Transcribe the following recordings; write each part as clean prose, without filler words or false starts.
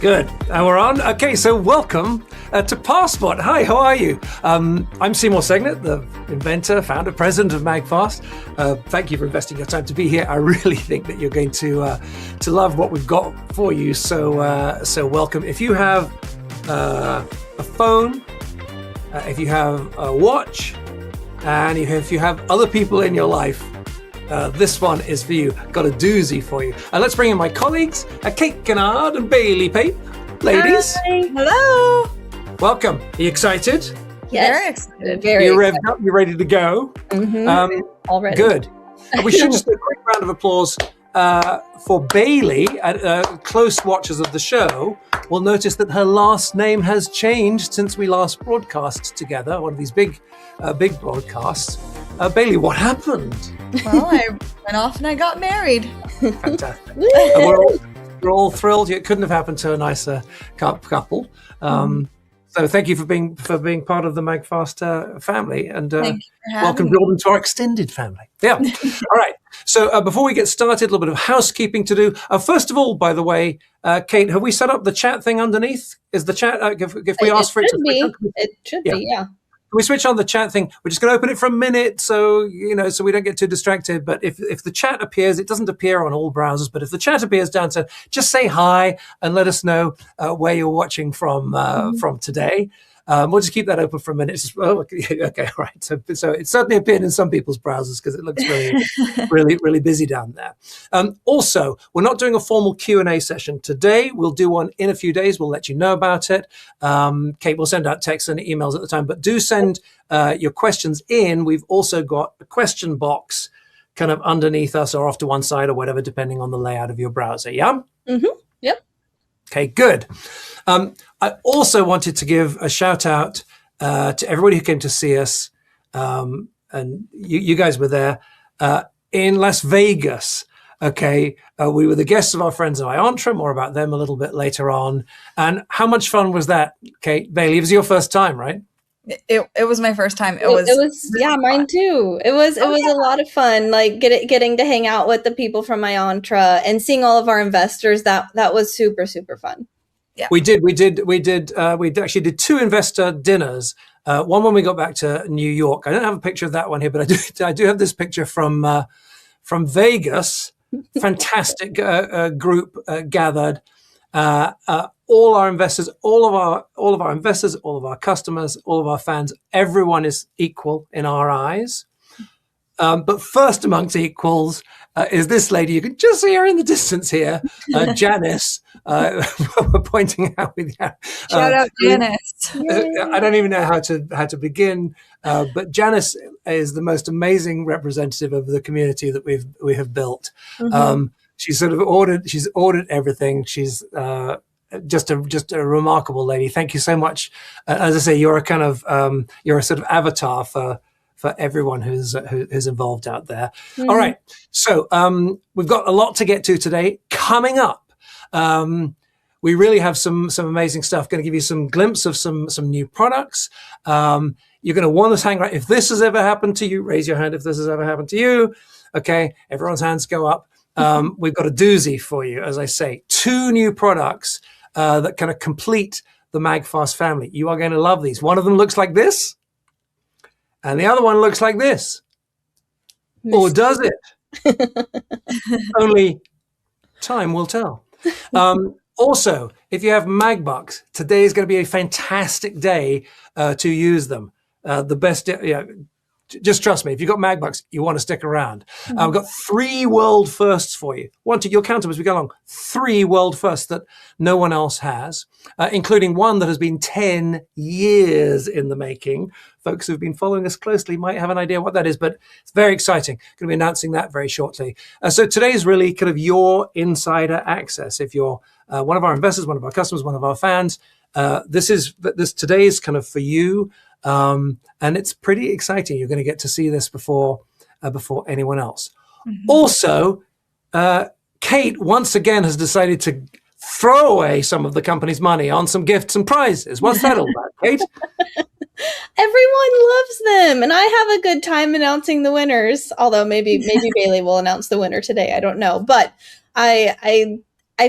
Good. And we're on. Okay, so welcome to Passport. Hi, how are you? I'm Seymour Segnet, the inventor, founder, president of MAGFAST. Thank you for investing your time to be here. I really think that you're going to love what we've got for you. So welcome. If you have a phone, if you have a watch, and if you have other people in your life, this one is for you. Got a doozy for you. Let's bring in my colleagues, Kate Kennard and Bailey Pape. Ladies. Hi. Hello. Welcome. Are you excited? Yes. Very excited. You're revved up. You're ready to go? Mm-hmm. Already. Good. We should just do a quick round of applause for Bailey. Close watchers of the show will notice that her last name has changed since we last broadcast together, one of these big broadcasts. Bailey, what happened? Well, I went off and I got married. Fantastic. We're all thrilled. It couldn't have happened to a nicer couple. So thank you for being part of the MAGFAST family, and welcome Jordan to our extended family. Yeah. All right. So before we get started, a little bit of housekeeping to do. First of all, by the way, Kate, have we set up the chat thing underneath? Is the chat if we ask for it to be? It should be. Yeah. We switch on the chat thing. We're just going to open it for a minute, so we don't get too distracted. But if the chat appears, it doesn't appear on all browsers. But if the chat appears down, so just say hi and let us know where you're watching from today. We'll just keep that open for a minute. Okay, all right. So it certainly appeared in some people's browsers because it looks really busy down there. Also, we're not doing a formal Q&A session today. We'll do one in a few days. We'll let you know about it. Kate will send out texts and emails at the time, but do send your questions in. We've also got a question box kind of underneath us or off to one side or whatever, depending on the layout of your browser. Yeah? Mm-hmm. Yep. Okay, good. I also wanted to give a shout out to everybody who came to see us, and you guys were there in Las Vegas. Okay, we were the guests of our friends at Encore. More about them a little bit later on. And how much fun was that, Kate? Bailey, it was your first time, right? It was my first time. It was mine too. It was a lot of fun, like getting to hang out with the people from my Encore and seeing all of our investors. That was super fun. Yeah. We actually did two investor dinners. One when we got back to New York. I don't have a picture of that one here, but I do have this picture from Vegas. Fantastic group gathered. All our investors, all of our investors, all of our customers, all of our fans, everyone is equal in our eyes. But first amongst equals is this lady. You can just see her in the distance here, Janice. We're pointing out with you. Shout out Janice. I don't even know how to begin, but Janice is the most amazing representative of the community that we have built. Mm-hmm. She's ordered everything. She's just a remarkable lady. Thank you so much. As I say, you're a kind of you're a sort of avatar for everyone who's involved out there. Mm-hmm. All right. So we've got a lot to get to today. Coming up, we really have some amazing stuff. Going to give you some glimpse of some new products. You're going to want to hang right. If this has ever happened to you, raise your hand if this has ever happened to you. Okay. Everyone's hands go up. We've got a doozy for you, as I say. 2 new products that kind of complete the MAGFAST family. You are going to love these. One of them looks like this. And the other one looks like this. Or does it? Only time will tell. Also, if you have MagBucks, today is going to be a fantastic day to use them. The best, just trust me. If you've got MagBucks, you want to stick around. I've got 3 world firsts for you. You'll count them as we go along. 3 world firsts that no one else has, including one that has been 10 years in the making. Folks who've been following us closely might have an idea what that is, but it's very exciting. Going to be announcing that very shortly. So today is really kind of your insider access. If you're one of our investors, one of our customers, one of our fans, this today is kind of for you. And it's pretty exciting. You're going to get to see this before anyone else. Mm-hmm. Also, Kate once again has decided to throw away some of the company's money on some gifts and prizes. What's that all about, Kate? Everyone loves them, and I have a good time announcing the winners. Although maybe Bailey will announce the winner today. I don't know, but I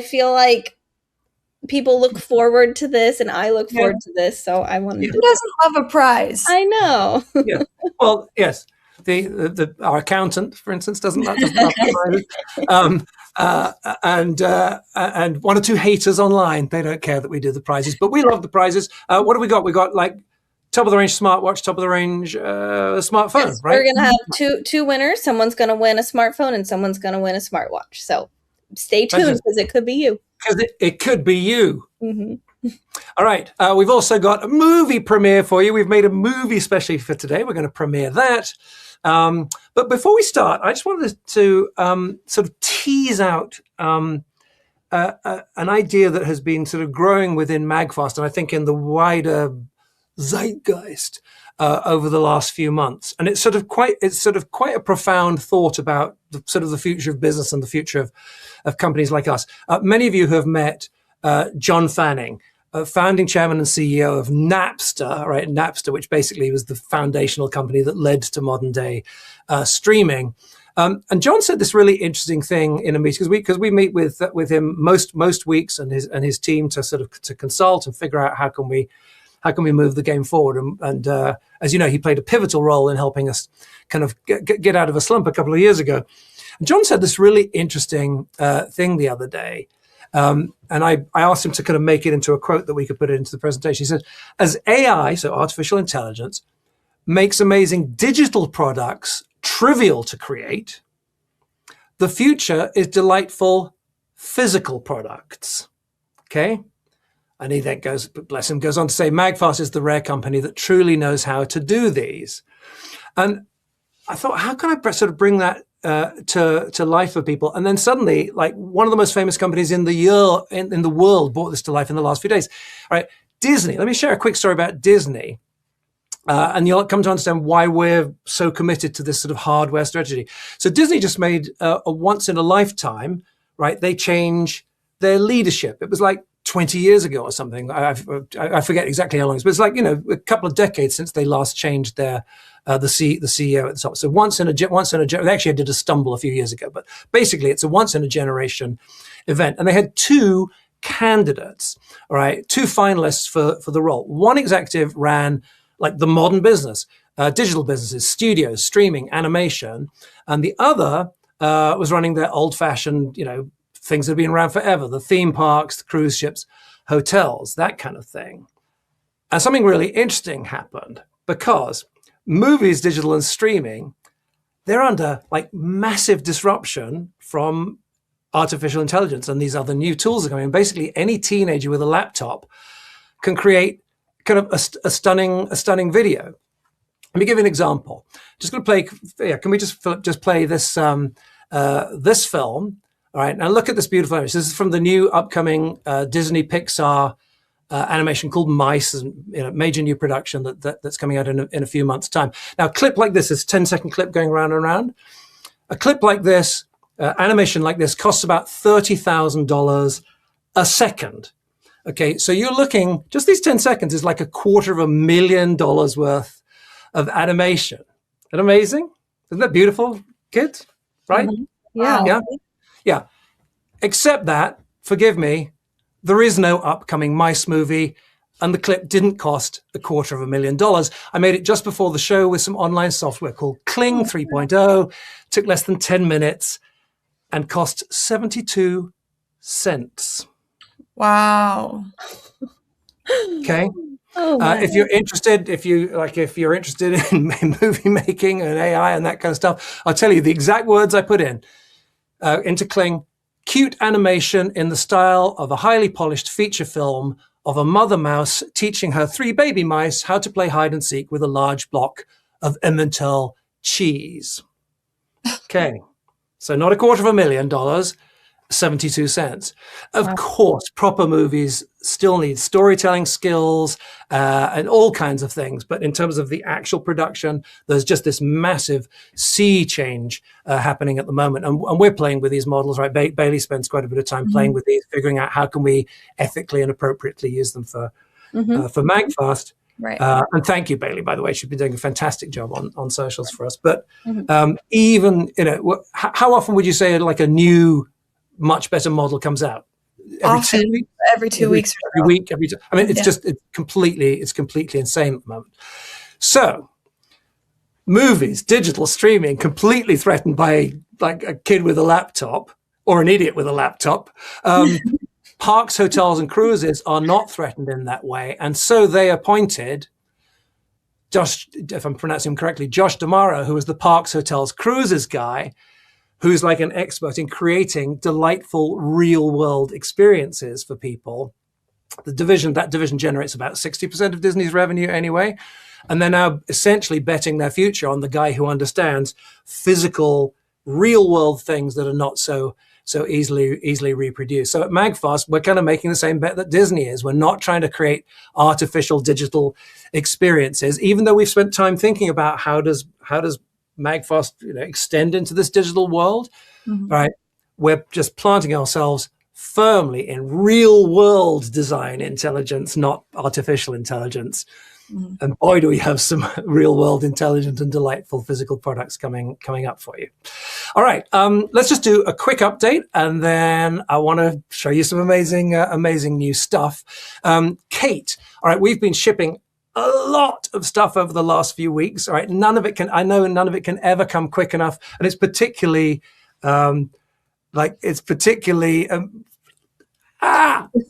feel like people look forward to this, and I look forward to this. So I wanted Who doesn't love a prize? I know. Yeah. Well, yes. Our accountant, for instance, doesn't love prizes. And one or two haters online, they don't care that we do the prizes, but we love the prizes. What do we got? We got like top of the range smartwatch, top of the range smartphone, Yes, right? We're gonna have two winners. Someone's gonna win a smartphone, and someone's gonna win a smartwatch. So stay tuned, because it could be you. Because it could be you. Mm-hmm. All right. We've also got a movie premiere for you. We've made a movie especially for today. We're going to premiere that. But before we start, I just wanted to sort of tease out an idea that has been sort of growing within MAGFAST, and I think in the wider zeitgeist over the last few months. And it's sort of quite a profound thought about the future of business and the future of companies like us. Many of you have met John Fanning, founding chairman and CEO of Napster, right? Napster, which basically was the foundational company that led to modern day streaming. And John said this really interesting thing in a meeting, because we meet with him most weeks, and his team to consult and figure out how can we move the game forward. And as you know, he played a pivotal role in helping us kind of get out of a slump a couple of years ago. And John said this really interesting thing the other day. And I asked him to kind of make it into a quote that we could put it into the presentation. He said, as AI, so artificial intelligence, makes amazing digital products trivial to create, the future is delightful physical products. Okay? And he then goes, bless him, goes on to say, MAGFAST is the rare company that truly knows how to do these. And I thought, how can I sort of bring that to life for people? And then suddenly, like, one of the most famous companies in the world brought this to life in the last few days. All right, Disney. Let me share a quick story about Disney. And you'll come to understand why we're so committed to this sort of hardware strategy. So Disney just made a once in a lifetime, right? They change their leadership. It was like 20 years ago or something. I forget exactly how long it's, but it's like, a couple of decades since they last changed their the CEO at the top. So once in a they actually did a stumble a few years ago, but basically it's a once in a generation event. And they had two candidates, all right, two finalists for the role. One executive ran like the modern business, digital businesses, studios, streaming, animation, and the other was running their old-fashioned, things that have been around forever, the theme parks, the cruise ships, hotels, that kind of thing. And something really interesting happened, because movies, digital and streaming, they're under like massive disruption from artificial intelligence, and these other new tools are coming. Basically, any teenager with a laptop can create kind of a stunning video. Let me give you an example. Just going to play. Can we just play this this film? All right. Now look at this beautiful image. This is from the new upcoming Disney Pixar animation called Mice, major new production that's coming out in a few months' time. Now, a clip like this, is 10-second clip going round and round. A clip like this, animation like this, costs about $30,000 a second. Okay, so you're looking, just these 10 seconds is like $250,000 worth of animation. Isn't that amazing? Isn't that beautiful, kids? Right? Mm-hmm. Yeah. Yeah. Except that, forgive me, there is no upcoming Mice movie, and the clip didn't cost $250,000. I made it just before the show with some online software called Kling 3.0. Took less than 10 minutes and cost 72 cents. Wow. Okay. Oh, if you're interested in movie making and AI and that kind of stuff, I'll tell you the exact words I put into Kling: cute animation in the style of a highly polished feature film of a mother mouse teaching her 3 baby mice how to play hide and seek with a large block of Emmental cheese. Okay. So not $250,000, 72 cents. Of course, proper movies still need storytelling skills and all kinds of things. But in terms of the actual production, there's just this massive sea change happening at the moment. And we're playing with these models, right? Bailey spends quite a bit of time playing with these, figuring out how can we ethically and appropriately use them for MAGFAST. Right. And thank you, Bailey, by the way. She's been doing a fantastic job on socials for us. But even, how often would you say like a new, much better model comes out? every Often, 2 weeks, every 2 weeks or every so. week, every. I mean, it's Yeah. just it's completely insane at the moment. So, movies, digital streaming, completely threatened by like a kid with a laptop or an idiot with a laptop. Parks, hotels, and cruises are not threatened in that way, and so they appointed Josh, if I'm pronouncing him correctly, Josh Damaro, who was the Parks, Hotels, Cruises guy, who's like an expert in creating delightful real-world experiences for people. That division generates about 60% of Disney's revenue anyway, and they're now essentially betting their future on the guy who understands physical, real-world things that are not so easily reproduced. So at MAGFAST, we're kind of making the same bet that Disney is. We're not trying to create artificial digital experiences, even though we've spent time thinking about how does MAGFAST extend into this digital world, right? We're just planting ourselves firmly in real world design intelligence, not artificial intelligence. And boy, do we have some real world intelligent and delightful physical products coming up for you. All right, let's just do a quick update, and then I want to show you some amazing new stuff. Kate, all right, we've been shipping a lot of stuff over the last few weeks. All right, none of it can ever come quick enough, and it's particularly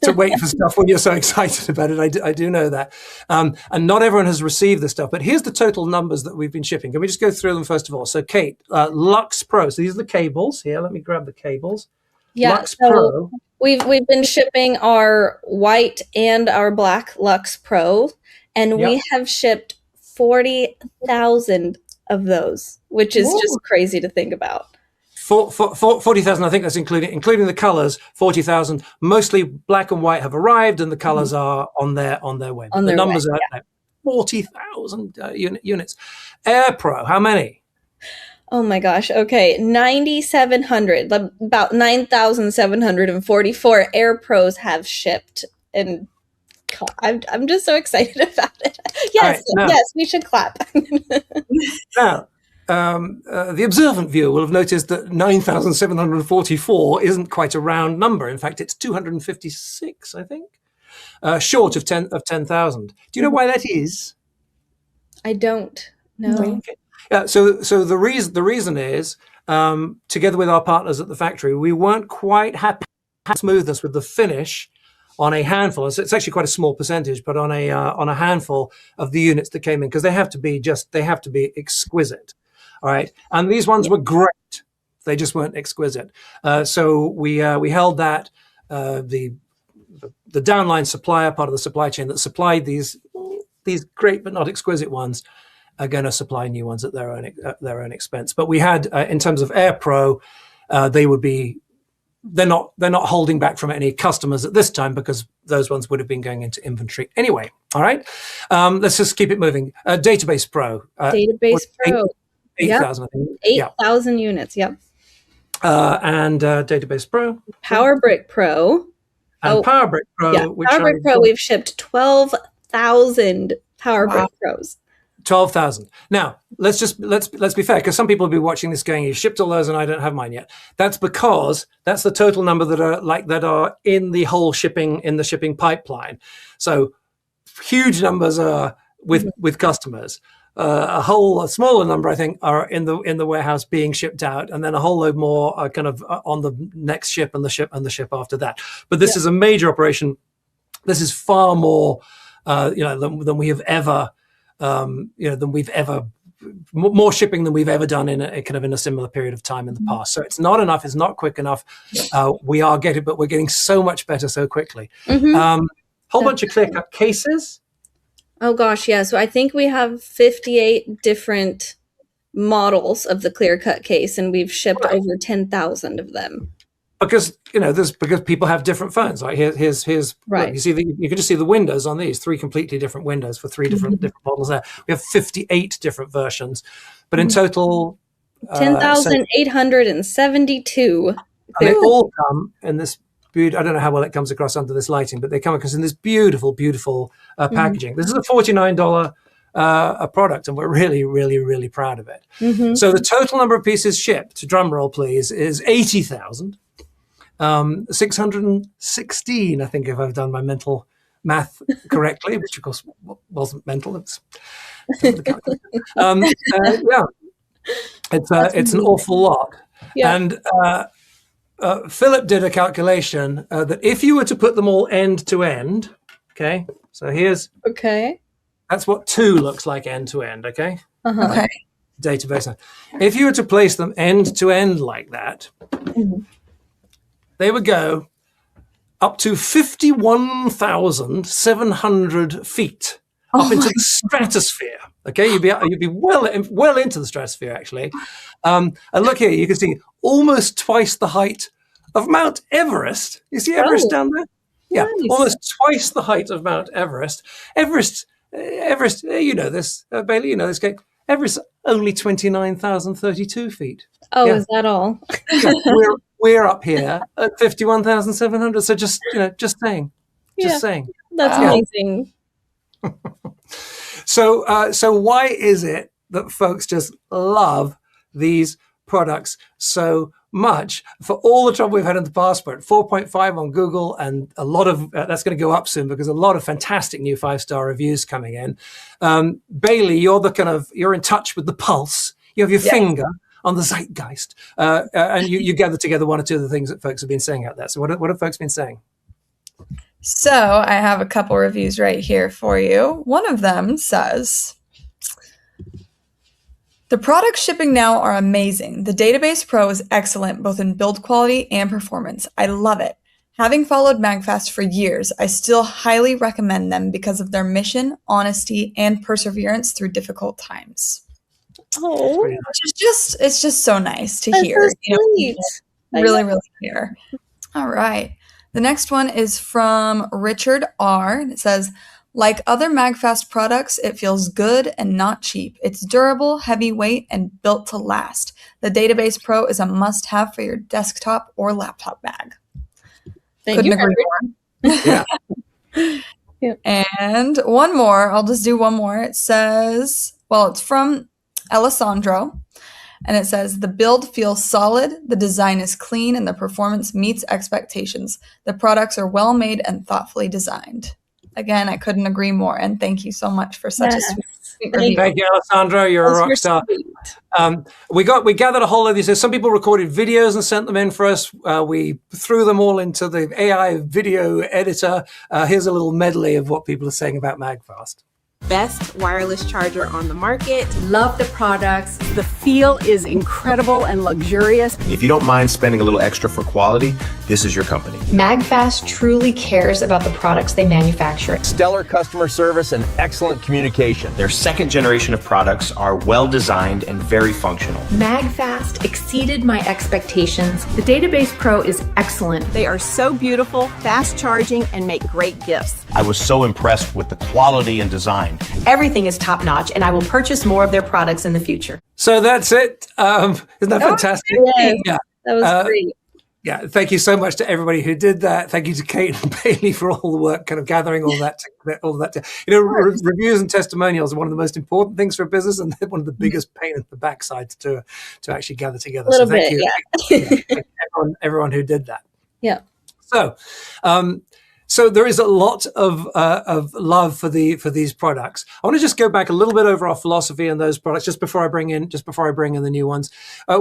to wait for stuff when you're so excited about it. I do know that. And not everyone has received the stuff, but here's the total numbers that we've been shipping. Can we just go through them first of all? So Kate, Lux Pro. So these are the cables here. Let me grab the cables. Yeah, Lux Pro. We've been shipping our white and our black Lux Pro, and we have shipped 40,000 of those, which is just crazy to think about. 40,000, I think that's including the colors. 40,000, mostly black and white, have arrived, and the colors are on their way. The numbers are like 40,000 units. Air Pro, how many? Oh my gosh. Okay, 9,700, about 9,744 Air Pros have shipped, and I'm just so excited about it. Yes, yes, we should clap. Now. The observant viewer will have noticed that 9,744 isn't quite a round number. In fact, it's 256, I think, short of 10,000. Do you know why that is? I don't know. Okay. Yeah. So the reason is, together with our partners at the factory, we weren't quite happy with smoothness with the finish on a handful. It's actually quite a small percentage, but on a handful of the units that came in, because they have to be exquisite. All right, and these ones were great. They just weren't exquisite. So we held that the downline supplier, part of the supply chain that supplied these great but not exquisite ones, are going to supply new ones at their own expense. But we had, in terms of Air Pro, they're not holding back from any customers at this time, because those ones would have been going into inventory anyway. All right, let's just keep it moving. Database Pro. Database Pro. 8,000, I think. 8,000 units, yep. And Database Pro. PowerBrick Pro. And PowerBrick Pro. Yeah, PowerBrick Pro, we've shipped 12,000 PowerBrick Pros. 12,000. Now, let's be fair, because some people will be watching this going, you shipped all those and I don't have mine yet. That's because that's the total number that are in the whole shipping pipeline. So huge numbers are with customers. A smaller number, I think, are in the warehouse being shipped out, and then a whole load more are kind of on the next ship and the ship after that. But this is a major operation. This is far more, than we have ever, more shipping than we've ever done in a similar period of time in the past. So it's not enough. It's not quick enough. But we're getting so much better so quickly. Whole bunch of clear-cut cases. Oh gosh, yeah. So I think we have 58 different models of the clear-cut case, and we've shipped over 10,000 of them. Because because people have different phones. Like here's right. Look, you can just see the windows on these, 3 completely different windows for 3 different models there. We have 58 different versions, but in total, 10,872. And they all come in this. I don't know how well it comes across under this lighting, but they come across in this beautiful, beautiful packaging. This is a $49 product, and we're really, really, really proud of it. So the total number of pieces shipped, drum roll please, is 80,000. 616, I think, if I've done my mental math correctly, which of course wasn't mental. It's yeah, it's an awful lot. Yeah. And Philip did a calculation that if you were to put them all end to end, okay, so that's what 2 looks like end to end, okay? Okay. Database. If you were to place them end to end like that, they would go up to 51,700 feet up into the stratosphere. Okay, you'd be well into the stratosphere actually. And look here, you can see almost twice the height of Mount Everest. You see Everest down there? Yeah, nice. almost twice the height of Mount Everest. Everest, you know this, Bailey, you know this. Everest only 29,032 feet. Oh, is that all? Yeah, we're up here at 51,700. So just saying, saying. That's amazing. So why is it that folks just love these products so much for all the trouble we've had in the past? We're at 4.5 on Google, and a lot of that's going to go up soon because a lot of fantastic new 5-star reviews coming in. Bailey, you're in touch with the pulse. You have your finger on the zeitgeist, and you gather together one or two of the things that folks have been saying out there. So what have folks been saying? So I have a couple reviews right here for you. One of them says, the products shipping now are amazing. The Database Pro is excellent, both in build quality and performance. I love it. Having followed MAGFAST for years, I still highly recommend them because of their mission, honesty, and perseverance through difficult times. Oh, It's just so nice to hear. So sweet. Really hear. All right. The next one is from Richard R. It says, like other MAGFAST products, it feels good and not cheap. It's durable, heavyweight, and built to last. The Database Pro is a must-have for your desktop or laptop bag. Thank you, agree more. Yeah. And one more. I'll just do one more. It says, it's from Alessandro. And it says, the build feels solid, the design is clean, and the performance meets expectations. The products are well made and thoughtfully designed. Again, I couldn't agree more. And thank you so much for such a sweet review. Thank you, Alessandro. You're a rock star. We gathered a whole lot of these. Some people recorded videos and sent them in for us. We threw them all into the AI video editor. Here's a little medley of what people are saying about MAGFAST. Best wireless charger on the market. Love the products. The feel is incredible and luxurious. If you don't mind spending a little extra for quality, this is your company. MAGFAST truly cares about the products they manufacture. Stellar customer service and excellent communication. Their second generation of products are well designed and very functional. MAGFAST exceeded my expectations. The Database Pro is excellent. They are so beautiful, fast charging, and make great gifts. I was so impressed with the quality and design. Everything is top notch, and I will purchase more of their products in the future. So that's it. Isn't that fantastic? Yes, yeah, that was great. Yeah, thank you so much to everybody who did that. Thank you to Kate and Bailey for all the work, kind of gathering all that. Reviews and testimonials are one of the most important things for a business, and they're one of the biggest pain in the backsides to actually gather together. So thank you, thank you everyone who did that. Yeah. So there is a lot of love for these products. I want to just go back a little bit over our philosophy on those products just before I bring in the new ones.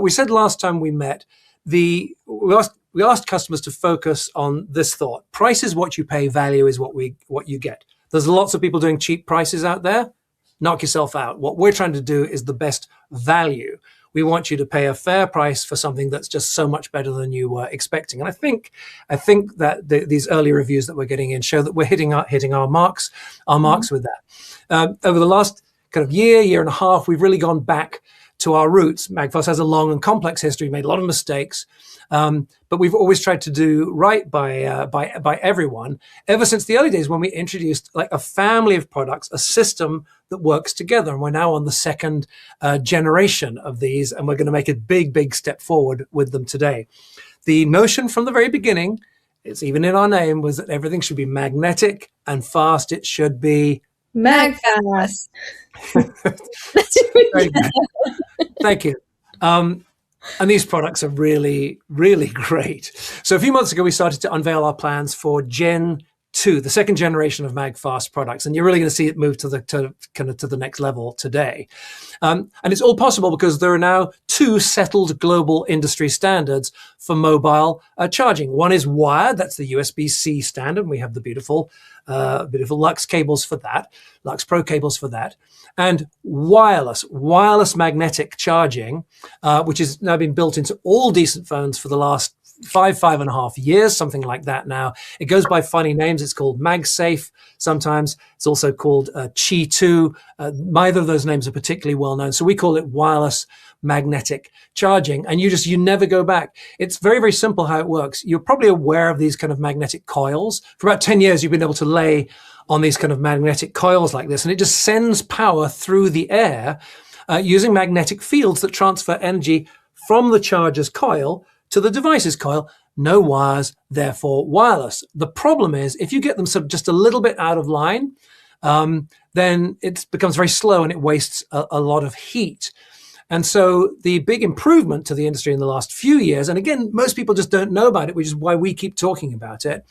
We said last time we met, we asked customers to focus on this thought: price is what you pay, value is what you get. There's lots of people doing cheap prices out there. Knock yourself out. What we're trying to do is the best value. We want you to pay a fair price for something that's just so much better than you were expecting. And I think that these early reviews that we're getting in show that we're hitting our marks with that. Over the last kind of year and a half, we've really gone back to our roots. MAGFAST has a long and complex history, made a lot of mistakes, but we've always tried to do right by everyone ever since the early days when we introduced like a family of products, a system that works together. And we're now on the second generation of these, and we're going to make a big step forward with them today. The notion from the very beginning, it's even in our name, was that everything should be magnetic and fast. It should be MAGFAST. Very good. Thank you. And these products are really, really great. So a few months ago, we started to unveil our plans for Gen 2, the second generation of MAGFAST products. And you're really going to see it move to the next level today. And it's all possible because there are now 2 settled global industry standards for mobile charging. One is wired, that's the USB-C standard. We have the beautiful Lux cables for that, Lux Pro cables for that. And wireless magnetic charging, which has now been built into all decent phones for the last 5.5 years, something like that now. It goes by funny names. It's called MagSafe sometimes. It's also called Qi 2. Neither of those names are particularly well known. So we call it wireless magnetic charging. And you never go back. It's very, very simple how it works. You're probably aware of these kind of magnetic coils. For about 10 years, you've been able to lay on these kind of magnetic coils like this, and it just sends power through the air using magnetic fields that transfer energy from the charger's coil to the device's coil. No wires, therefore wireless. The problem is if you get them just a little bit out of line, then it becomes very slow and it wastes a lot of heat. And so the big improvement to the industry in the last few years, and again, most people just don't know about it, which is why we keep talking about it,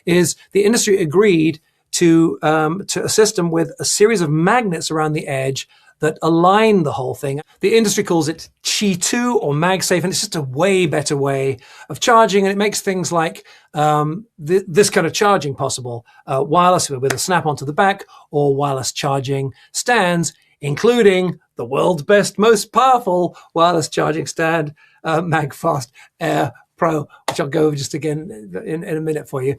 is the industry agreed to a system with a series of magnets around the edge that align the whole thing. The industry calls it Qi 2 or MagSafe, and it's just a way better way of charging, and it makes things like this kind of charging possible, wireless with a snap onto the back, or wireless charging stands, including the world's best, most powerful wireless charging stand, MAGFAST Air Pro, which I'll go over just again in a minute for you.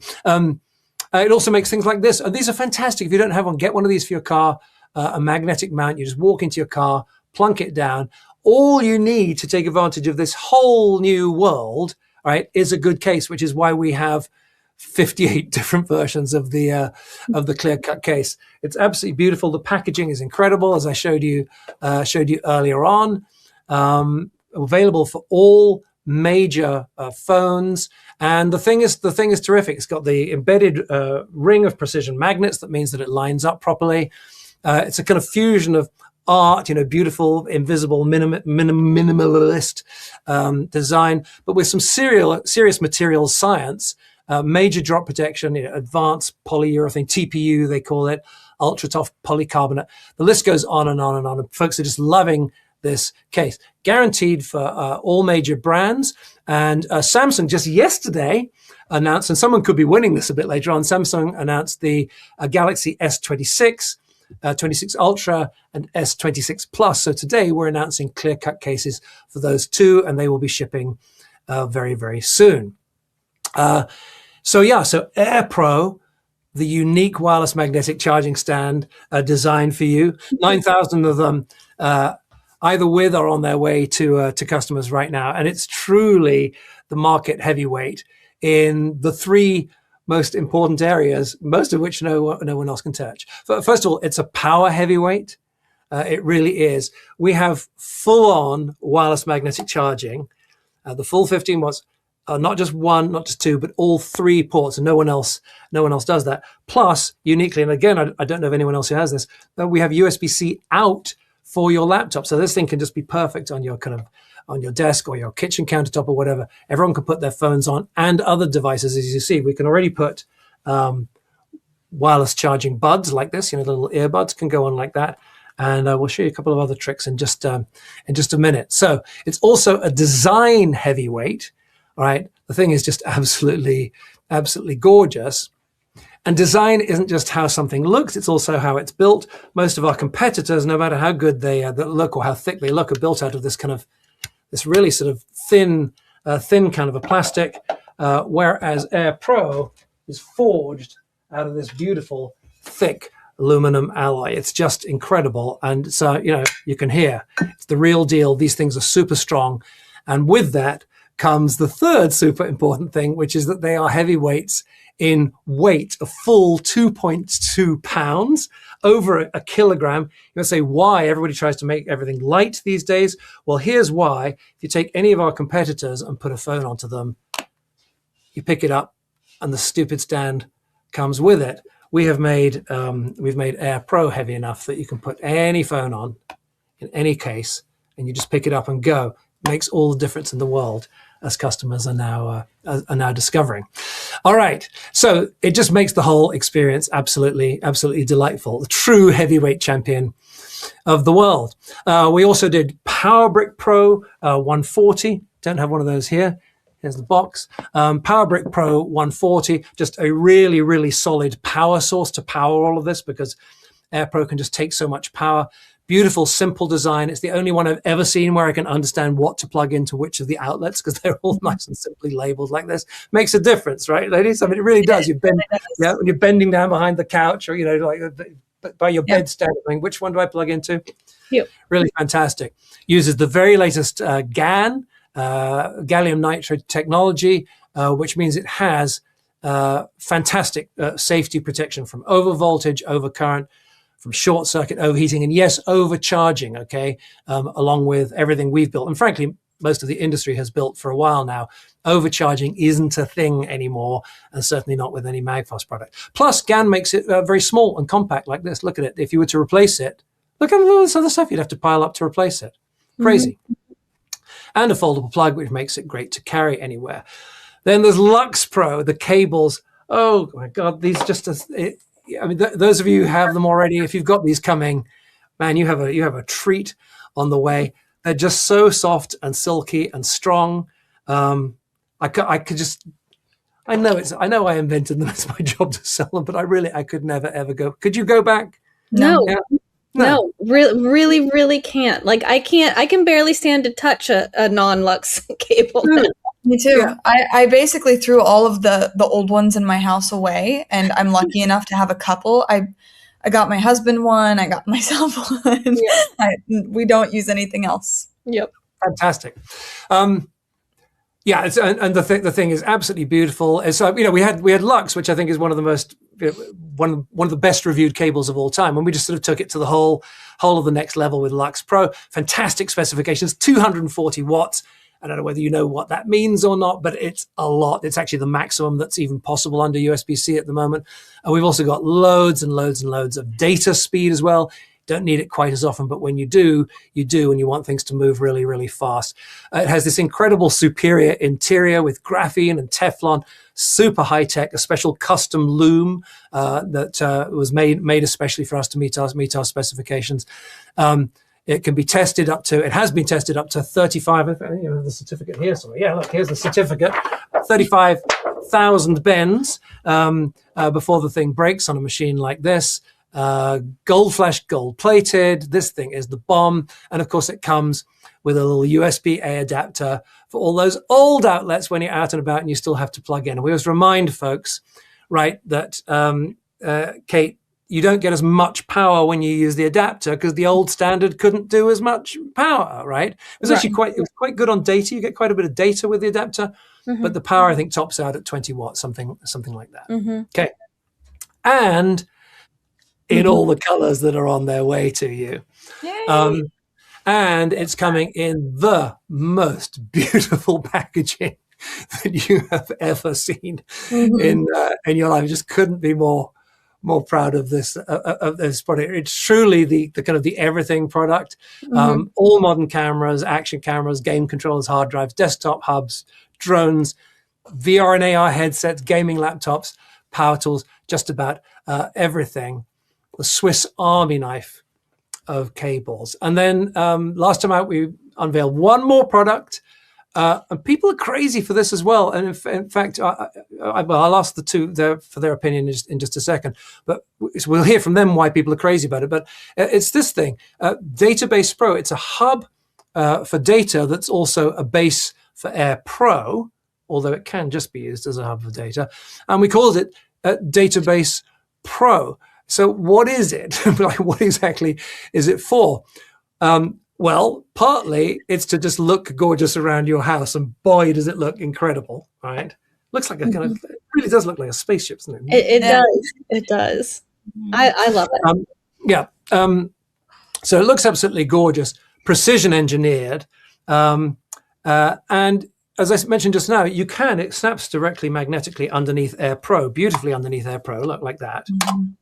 It also makes things like this. These are fantastic. If you don't have one, get one of these for your car, a magnetic mount. You just walk into your car, plunk it down. All you need to take advantage of this whole new world, right, is a good case, which is why we have 58 different versions of the clear-cut case. It's absolutely beautiful. The packaging is incredible, as I showed you earlier on. Available for all major phones. And the thing is terrific. It's got the embedded ring of precision magnets. That means that it lines up properly. It's a kind of fusion of art, beautiful, invisible, minimalist design, but with some serious materials science, major drop protection, advanced polyurethane, TPU they call it, ultra tough polycarbonate. The list goes on and on and on. And folks are just loving this case. Guaranteed for all major brands. And Samsung just yesterday announced, and someone could be winning this a bit later on, Samsung announced the Galaxy S26, 26 Ultra, and S26 Plus. So today we're announcing clear-cut cases for those 2, and they will be shipping very, very soon. So Air Pro, the unique wireless magnetic charging stand designed for you. 9,000 of them either with or on their way to customers right now. And it's truly the market heavyweight in the 3 most important areas, most of which no one else can touch. First of all, it's a power heavyweight. It really is. We have full-on wireless magnetic charging. The full 15 watts, not just 1, not just 2, but all 3 ports, and no one else does that. Plus, uniquely, and again, I don't know of anyone else who has this, we have USB-C out for your laptop. So this thing can just be perfect on your on your desk or your kitchen countertop or whatever. Everyone can put their phones on, and other devices. As you see, we can already put wireless charging buds like this. The little earbuds can go on like that. And we'll show you a couple of other tricks in just a minute. So it's also a design heavyweight. All right, the thing is just absolutely gorgeous. And design isn't just how something looks, it's also how it's built. Most of our competitors, no matter how good they look or how thick they look, are built out of this really sort of thin kind of a plastic, whereas Air Pro is forged out of this beautiful, thick aluminum alloy. It's just incredible. And so, you can hear it's the real deal. These things are super strong. And with that comes the third super important thing, which is that they are heavyweights in weight, a full 2.2 pounds, over a kilogram. You're going to say, why? Everybody tries to make everything light these days. Well, here's why. If you take any of our competitors and put a phone onto them, you pick it up and the stupid stand comes with it. We've made Air Pro heavy enough that you can put any phone on in any case, and you just pick it up and go. makes all the difference in the world, as customers are now discovering. All right, so it just makes the whole experience absolutely delightful. The true heavyweight champion of the world. We also did PowerBrick Pro 140. Don't have one of those here. Here's the box. PowerBrick Pro 140, just a really, really solid power source to power all of this, because AirPro can just take so much power. Beautiful, simple design. It's the only one I've ever seen where I can understand what to plug into which of the outlets, because they're all nice and simply labeled like this. Makes a difference, right, ladies? I mean, it really does. When you're bending down behind the couch, or, like by your bedstand, which one do I plug into? Yep. Really fantastic. Uses the very latest gallium nitride technology, which means it has fantastic safety protection from overvoltage, overcurrent, from short circuit overheating, and yes, overcharging, okay, along with everything we've built. And frankly, most of the industry has built for a while now. Overcharging isn't a thing anymore, and certainly not with any MAGFAST product. Plus, GaN makes it very small and compact like this. Look at it. If you were to replace it, look at all this other stuff you'd have to pile up to replace it. Crazy. And a foldable plug, which makes it great to carry anywhere. Then there's Lux Pro, the cables. Oh my God, these just, those of you who have them already, if you've got these coming, man, you have a treat on the way. They're just so soft and silky and strong. I know I invented them. It's my job to sell them, but I could never ever go. Could you go back? No. Yeah. No, really can't. Like I can barely stand to touch a non-Lux cable. Me too. Yeah. I basically threw all of the old ones in my house away, and I'm lucky enough to have a couple. I got my husband one. I got myself one. Yeah. We don't use anything else. Yep. Fantastic. Yeah, and the thing is absolutely beautiful. So we had Lux, which I think is one of the most one of the best reviewed cables of all time, and we just sort of took it to the whole of the next level with Lux Pro. Fantastic specifications, 240 watts. I don't know whether you know what that means or not, but it's a lot. It's actually the maximum that's even possible under USB-C at the moment. And we've also got loads and loads and loads of data speed as well. Don't need it quite as often, but when you do, and you want things to move really, really fast. It has this incredible superior interior with graphene and Teflon, super high tech, a special custom loom that was made especially for us to meet our specifications. It can be tested it has been tested up to 35, I think you have the certificate here somewhere. Yeah, look, here's the certificate, 35,000 bends before the thing breaks on a machine like this. Gold flash, gold plated. This thing is the bomb. And of course it comes with a little USB-A adapter for all those old outlets when you're out and about and you still have to plug in. And we always remind folks, right, that, Kate, you don't get as much power when you use the adapter because the old standard couldn't do as much power, right? It was actually quite good on data. You get quite a bit of data with the adapter, but the power, I think, tops out at 20 watts, something like that. Okay. And in all the colors that are on their way to you. And it's coming in the most beautiful packaging that you have ever seen in your life. I just couldn't be more proud of this product. It's truly the kind of the everything product. All modern cameras, action cameras, game controllers, hard drives, desktop hubs, drones, VR and AR headsets, gaming laptops, power tools, just about everything. The Swiss Army knife of cables. And then last time out, we unveiled one more product. And people are crazy for this as well. And in fact, I'll ask the two for their opinion in just a second. But we'll hear from them why people are crazy about it. But it's this thing, Database Pro. It's a hub for data that's also a base for Air Pro, although it can just be used as a hub for data. And we called it Database Pro. So what is it? Like, what exactly is it for? Well, partly it's to just look gorgeous around your house, and boy, does it look incredible, right? Looks like a kind of, it really does look like a spaceship, doesn't it? It does. It does. I love it. So it looks absolutely gorgeous, precision engineered, and as I mentioned just now, it snaps directly magnetically underneath Air Pro, beautifully underneath Air Pro, look like that.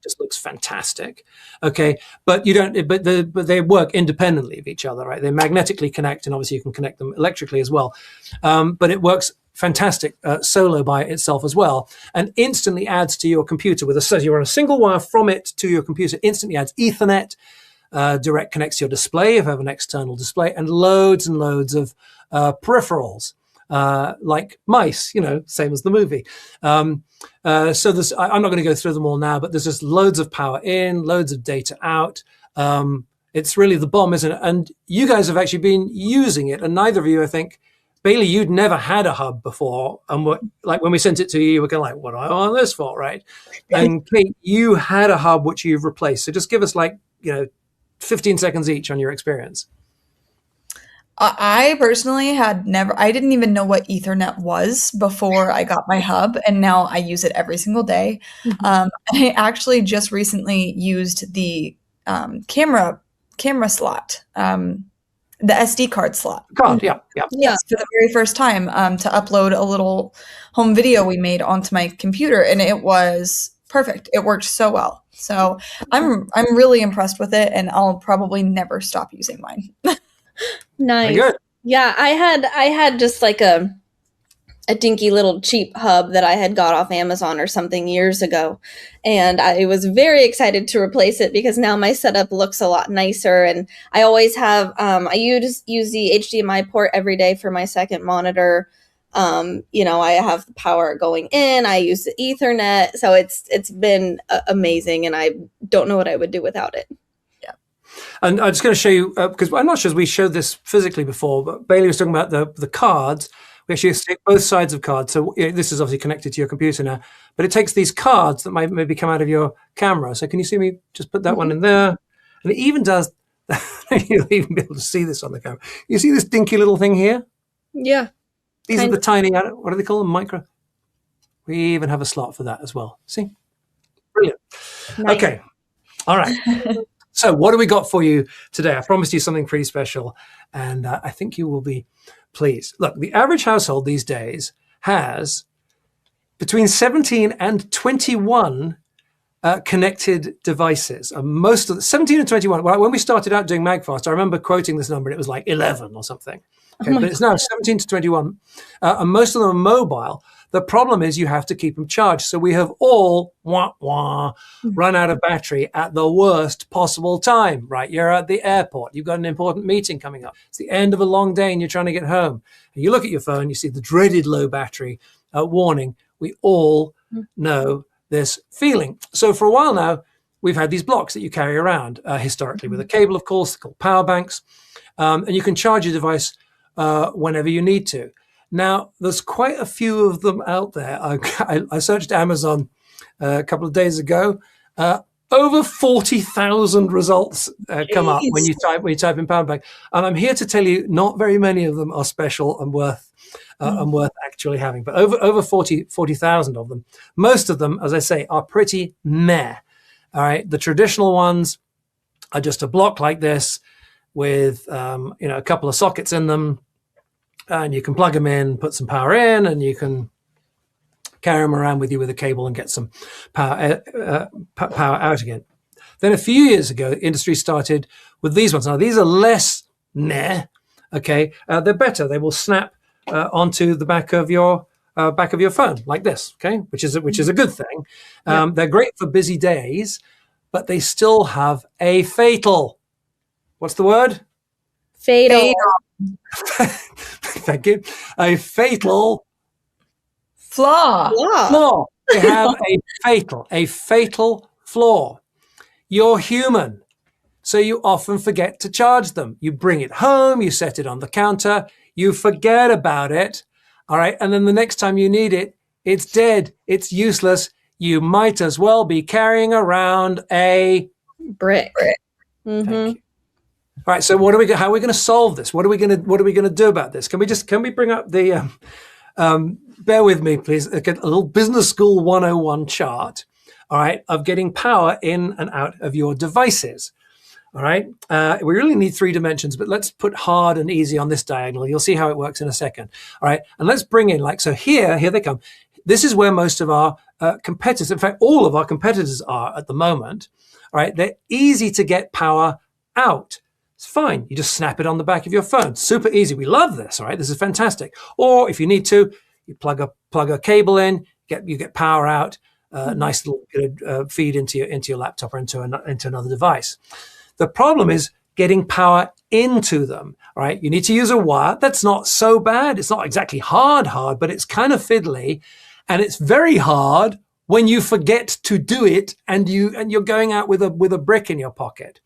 Just looks fantastic. Okay, but but they work independently of each other, right? They magnetically connect, and obviously you can connect them electrically as well. But it works fantastic solo by itself as well, and instantly adds to your computer so you run a single wire from it to your computer, instantly adds Ethernet, direct connects to your display if you have an external display, and loads of peripherals, like mice, same as the movie. So there's, I'm not going to go through them all now, but there's just loads of power in, loads of data out. It's really the bomb, isn't it? And you guys have actually been using it, and neither of you, I think, Bailey, you'd never had a hub before, and when we sent it to you, you were kind of like, what do I want this for, right? And Kate, you had a hub which you've replaced. So just give us 15 seconds each on your experience. I personally I didn't even know what Ethernet was before I got my hub, and now I use it every single day. I actually just recently used the camera slot, the SD card slot. Yeah. Yes, for the very first time, to upload a little home video we made onto my computer, and it was perfect. It worked so well. So I'm really impressed with it, and I'll probably never stop using mine. Nice. Good. Yeah, I had just like a dinky little cheap hub that I had got off Amazon or something years ago, and I was very excited to replace it because now my setup looks a lot nicer. And I always have I use the HDMI port every day for my second monitor. I have the power going in. I use the Ethernet, so it's been amazing, and I don't know what I would do without it. And I'm just going to show you, because I'm not sure we showed this physically before, but Bailey was talking about the cards. We actually stick both sides of cards. So this is obviously connected to your computer now, but it takes these cards that might maybe come out of your camera. So can you see me just put that one in there? And it even does, you'll even be able to see this on the camera. You see this dinky little thing here? Yeah. These are the tiny, what do they call them? Micro? We even have a slot for that as well. See? Brilliant. Nice. Okay. All right. So what do we got for you today? I promised you something pretty special, and I think you will be pleased. Look, the average household these days has between 17 and 21 connected devices. Most of the 17 and 21. When we started out doing MAGFAST, I remember quoting this number, and it was like 11 or something. Okay, but it's now 17 to 21, and most of them are mobile. The problem is you have to keep them charged. So we have all run out of battery at the worst possible time, right? You're at the airport. You've got an important meeting coming up. It's the end of a long day and you're trying to get home. And you look at your phone, you see the dreaded low battery warning. We all know this feeling. So for a while now, we've had these blocks that you carry around, historically with a cable, of course, called power banks. And you can charge your device whenever you need to. Now, there's quite a few of them out there. I searched Amazon a couple of days ago. Over 40,000 results come up when you type in power bank. And I'm here to tell you, not very many of them are special and worth actually having. But over 40,000 of them. Most of them, as I say, are pretty meh. All right, the traditional ones are just a block like this with a couple of sockets in them. And you can plug them in, put some power in, and you can carry them around with you with a cable and get some power out again. Then a few years ago, the industry started with these ones. Now, these are less meh, okay? They're better. They will snap onto the back of your phone like this, okay? Which is a good thing. They're great for busy days, but they still have a fatal. What's the word? Fatal. Thank you. A fatal flaw. They have a fatal flaw. You're human, so you often forget to charge them. You bring it home, you set it on the counter, you forget about it, all right? And then the next time you need it, it's dead, it's useless. You might as well be carrying around a brick. Mm-hmm. Thank you. All right, so how are we going to solve this? What are we going to do about this? Can we bring up the bear with me, please, a little business school 101 chart, all right, of getting power in and out of your devices. All right. We really need 3 dimensions, but let's put hard and easy on this diagonal. You'll see how it works in a second. All right. And let's bring in so here they come. This is where most of our competitors, in fact, all of our competitors are at the moment. All right. They're easy to get power out. It's fine. You just snap it on the back of your phone. Super easy. We love this. All right. This is fantastic. Or if you need to, you plug a cable in, you get power out, nice little feed into your laptop or into another device. The problem is getting power into them, right? You need to use a wire. That's not so bad. It's not exactly hard, but it's kind of fiddly, and it's very hard when you forget to do it and you're going out with a brick in your pocket.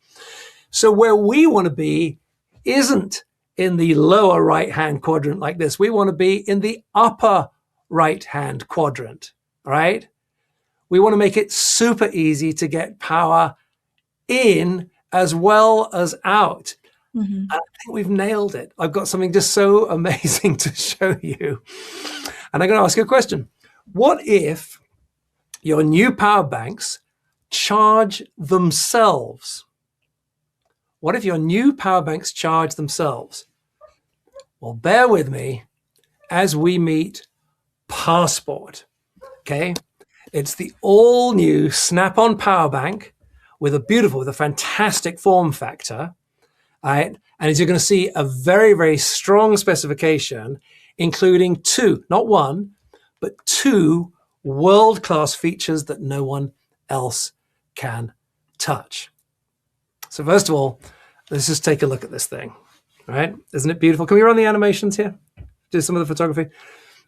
So where we want to be isn't in the lower right-hand quadrant like this. We want to be in the upper right-hand quadrant, right? We want to make it super easy to get power in as well as out. Mm-hmm. I think we've nailed it. I've got something just so amazing to show you. And I'm going to ask you a question. What if your new power banks charge themselves? What if your new power banks charge themselves? Well, bear with me as we meet Passport. Okay. It's the all new snap-on power bank with a fantastic form factor. Right? And as you're going to see, a very, very strong specification, including 2, not 1, but 2 world-class features that no one else can touch. So first of all, let's just take a look at this thing. All right? Isn't it beautiful? Can we run the animations here? Do some of the photography.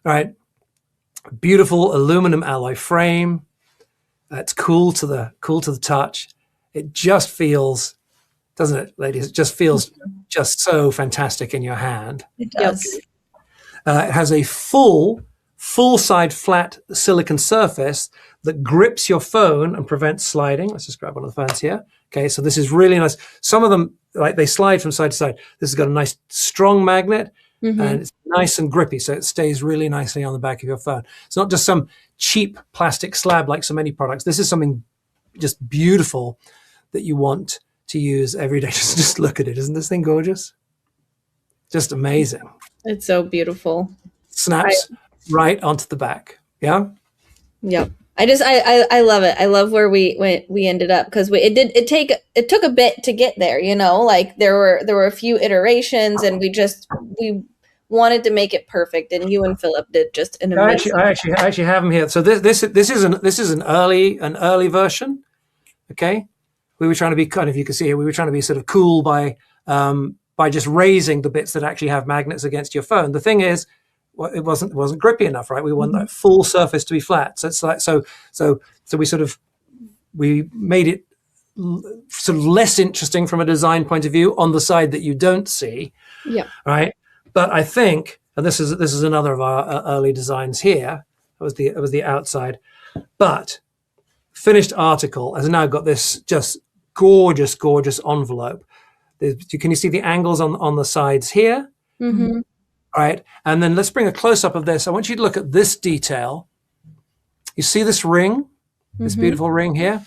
All right. Beautiful aluminum alloy frame. It's cool to the touch. It just feels, doesn't it, ladies? It just feels just so fantastic in your hand. It does. It has a full-side flat silicon surface that grips your phone and prevents sliding. Let's just grab one of the phones here. Okay, so this is really nice. Some of them, they slide from side to side. This has got a nice strong magnet, and it's nice and grippy, so it stays really nicely on the back of your phone. It's not just some cheap plastic slab like so many products. This is something just beautiful that you want to use every day. Just look at it. Isn't this thing gorgeous? Just amazing. It's so beautiful. Snaps right onto the back. Yeah? Yep. I love it. I love where we ended up, because it took a bit to get there, like there were a few iterations, and we wanted to make it perfect, and you and Philip did just an amazing. I actually have them here. So this is an early version. Okay, we were trying to be you can see here, we were trying to be sort of cool by just raising the bits that actually have magnets against your phone. The thing is, it wasn't grippy enough, right? We want that full surface to be flat. So it's like so we made it sort of less interesting from a design point of view on the side that you don't see. Yeah. Right. But I think, and this is another of our early designs here. It was the outside, but finished article has now got this just gorgeous envelope. Can you see the angles on the sides here? Mm-hmm. All right, and then let's bring a close-up of this. I want you to look at this detail. You see this ring, this beautiful ring here?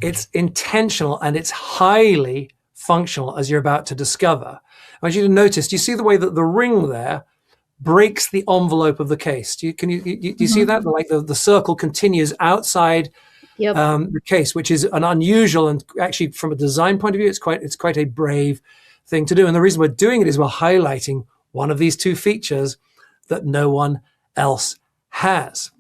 It's intentional and it's highly functional, as you're about to discover. I want you to notice, do you see the way that the ring there breaks the envelope of the case? Do you see that? Like the circle continues outside the case, which is an unusual, and actually from a design point of view, it's quite a brave thing to do. And the reason we're doing it is we're highlighting one of these 2 features that no one else has.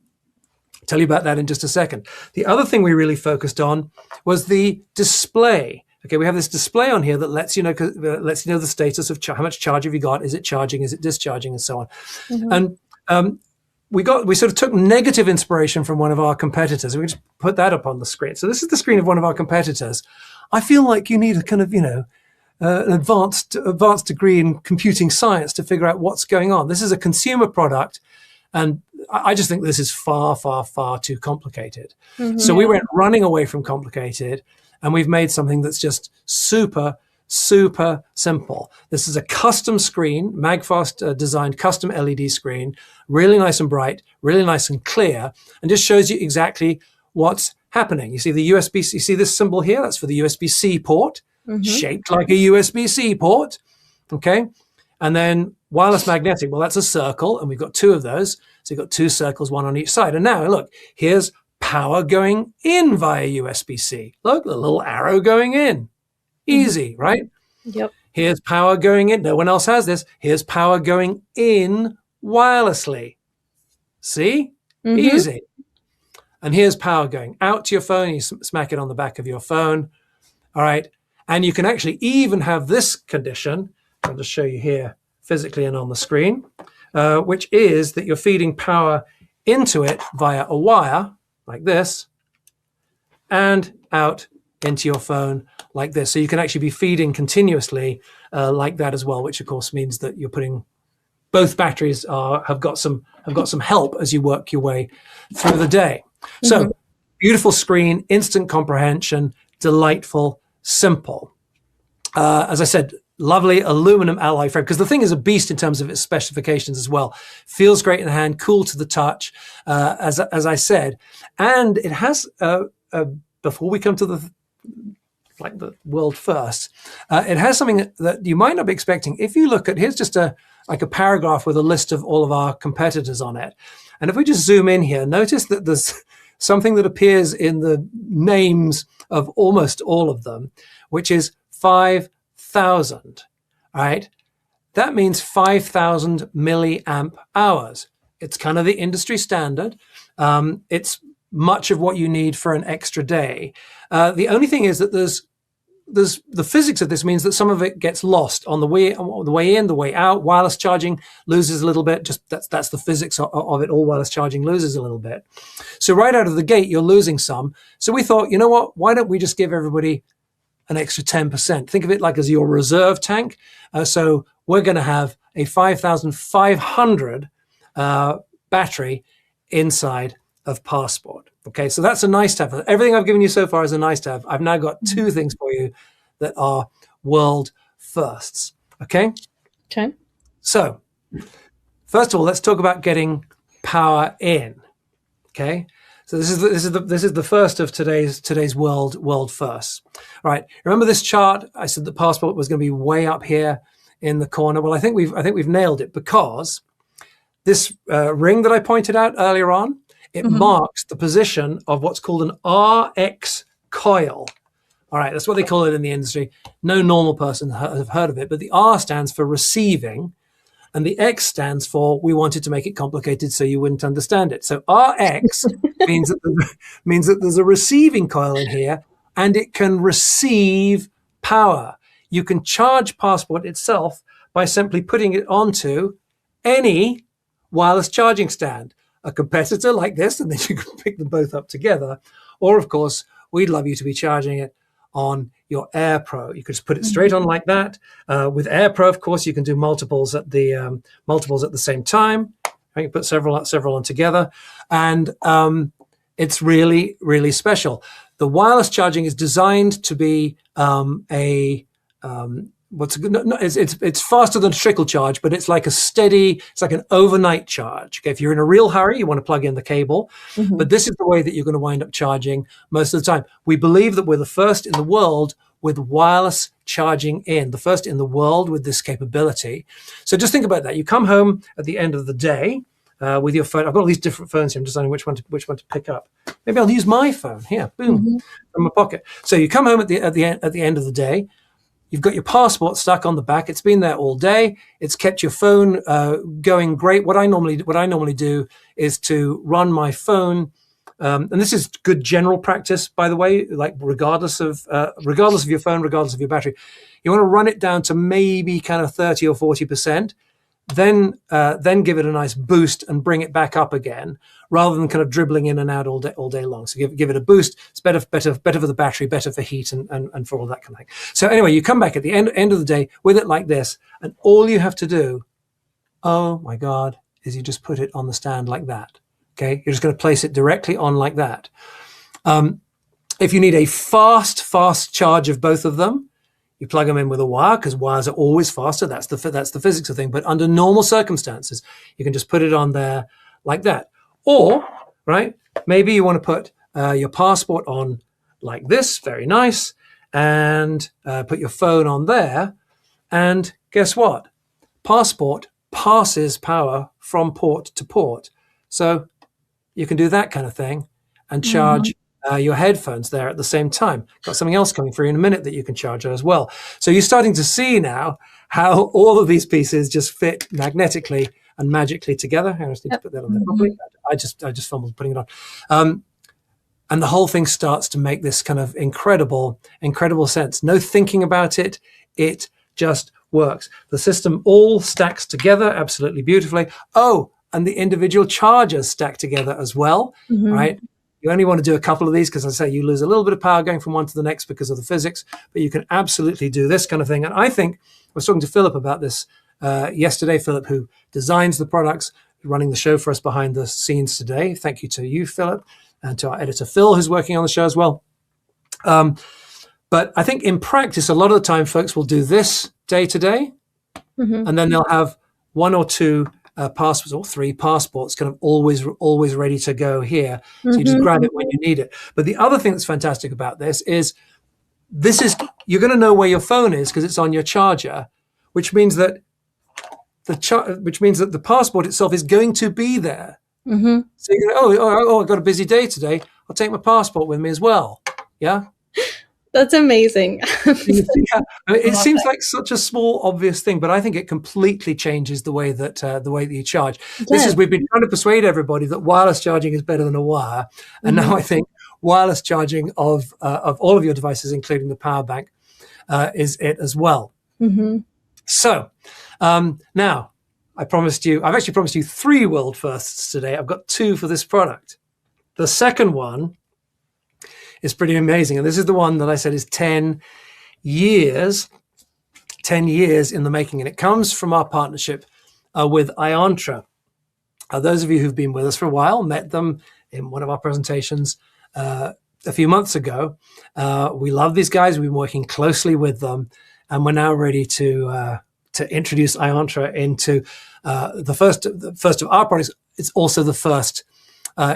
I'll tell you about that in just a second. The other thing we really focused on was the display. Okay, we have this display on here that lets you know the status of how much charge have you got, is it charging, is it discharging, and so on. And we sort of took negative inspiration from one of our competitors, and we just put that up on the screen. So this is the screen of one of our competitors. I feel like you need a kind of, an advanced degree in computing science to figure out what's going on. This is a consumer product, and I just think this is far, far, far too complicated. So we went running away from complicated, and we've made something that's just super, super simple. This is a custom screen, MAGFAST designed custom LED screen, really nice and bright, really nice and clear, and just shows you exactly what's happening. You see the USB, you see this symbol here? That's for the USB-C port. shaped like a USB-C port. Okay. And then wireless magnetic, well, that's a circle, and we've got two of those. So you've got two circles, one on each side. And now look, here's power going in via USB-C. Look, the little arrow going in. Easy, right? Yep. Here's power going in. No one else has this. Here's power going in wirelessly. See? Easy. And here's power going out to your phone. You smack it on the back of your phone. All right. And you can actually even have this condition. I'll just show you here physically and on the screen, which is that you're feeding power into it via a wire like this and out into your phone like this. So you can actually be feeding continuously like that as well, which of course means that you're putting both batteries have got some help as you work your way through the day. So beautiful screen, instant comprehension, delightful, simple. As I said, lovely aluminum alloy frame, because the thing is a beast in terms of its specifications as well. Feels great in the hand, cool to the touch, as I said. And it has, before we come to the world first, it has something that you might not be expecting. If you look at, here's just like a paragraph with a list of all of our competitors on it. And if we just zoom in here, notice that there's something that appears in the names of almost all of them, which is 5,000, right? That means 5,000 milliamp hours. It's kind of the industry standard. It's much of what you need for an extra day. The only thing is that there's the physics of this means that some of it gets lost on the way in, the way out. Wireless charging loses a little bit. Just that's the physics of it all. Wireless charging loses a little bit. So right out of the gate, you're losing some. So we thought, you know what? Why don't we just give everybody an extra 10%? Think of it like as your reserve tank. So we're going to have a 5,500 battery inside of Passport. Okay, so that's a nice to have. Everything I've given you so far is a nice to have. I've now got two things for you that are world firsts. Okay? Okay. So, first of all, let's talk about getting power in. Okay? So this is the first of today's world firsts. All right. Remember this chart? I said the Passport was going to be way up here in the corner. Well, I think we've nailed it, because this ring that I pointed out earlier on, it marks the position of what's called an RX coil. All right, that's what they call it in the industry. No normal person have heard of it, but the R stands for receiving, and the X stands for we wanted to make it complicated so you wouldn't understand it. So RX means that there's a receiving coil in here, and it can receive power. You can charge Passport itself by simply putting it onto any wireless charging stand. A competitor like this, and then you can pick them both up together. Or, of course, we'd love you to be charging it on your Air Pro. You could just put it straight on like that. With Air Pro, of course, you can do multiples at the same time. You can put several on together, and it's really, really special. The wireless charging is designed to be it's faster than a trickle charge, but it's like it's like an overnight charge. Okay, if you're in a real hurry, you want to plug in the cable, but this is the way that you're going to wind up charging most of the time. We believe that we're the first in the world with wireless charging the first in the world with this capability. So just think about that. You come home at the end of the day with your phone. I've got all these different phones here. I'm deciding which one to pick up. Maybe I'll use my phone here. Boom, from my pocket. So you come home at the end of the day. You've got your Passport stuck on the back. It's been there all day. It's kept your phone going great. What I normally do is to run my phone, and this is good general practice, by the way. Like regardless of your phone, regardless of your battery, you want to run it down to maybe kind of 30 or 40%. Then give it a nice boost and bring it back up again, rather than kind of dribbling in and out all day long. So give it a boost. It's better for the battery, better for heat and for all that kind of thing. So anyway, you come back at the end of the day with it like this, and all you have to do, oh my God, is you just put it on the stand like that. Okay, you're just going to place it directly on like that. If you need a fast charge of both of them, you plug them in with a wire, because wires are always faster. That's the physics of the thing. But under normal circumstances, you can just put it on there like that. Or, right, maybe you want to put your Passport on like this, very nice, and put your phone on there. And guess what? Passport passes power from port to port. So you can do that kind of thing and charge your headphones there at the same time. Got something else coming through in a minute that you can charge as well. So you're starting to see now how all of these pieces just fit magnetically and magically together. I just need to put that on there properly. I just fumbled putting it on. And the whole thing starts to make this kind of incredible sense. No thinking about it. It just works. The system all stacks together absolutely beautifully. Oh, and the individual chargers stack together as well, right? You only want to do a couple of these because, as I say, you lose a little bit of power going from one to the next because of the physics, but you can absolutely do this kind of thing. And I think I was talking to Philip about this yesterday. Philip, who designs the products, running the show for us behind the scenes today. Thank you to you, Philip, and to our editor, Phil, who's working on the show as well. But I think in practice, a lot of the time, folks will do this day to day, and then they'll have one or two passports or three passports kind of always ready to go here. So you just grab it when you need it. But the other thing that's fantastic about this is you're going to know where your phone is because it's on your charger, which means that the passport itself is going to be there. So you go, I've got a busy day today. I'll take my passport with me as well. Yeah. That's amazing. It seems like such a small, obvious thing, but I think it completely changes the way that you charge. We've been trying to persuade everybody that wireless charging is better than a wire, and now I think wireless charging of all of your devices, including the power bank, is it as well. So now I've actually promised you 3 world firsts today. I've got 2 for this product. The second one is pretty amazing. And this is the one that I said is 10 years in the making. And it comes from our partnership with Iontra. Those of you who've been with us for a while met them in one of our presentations a few months ago. We love these guys. We've been working closely with them. And we're now ready to introduce Iontra into the first of our products. It's also the first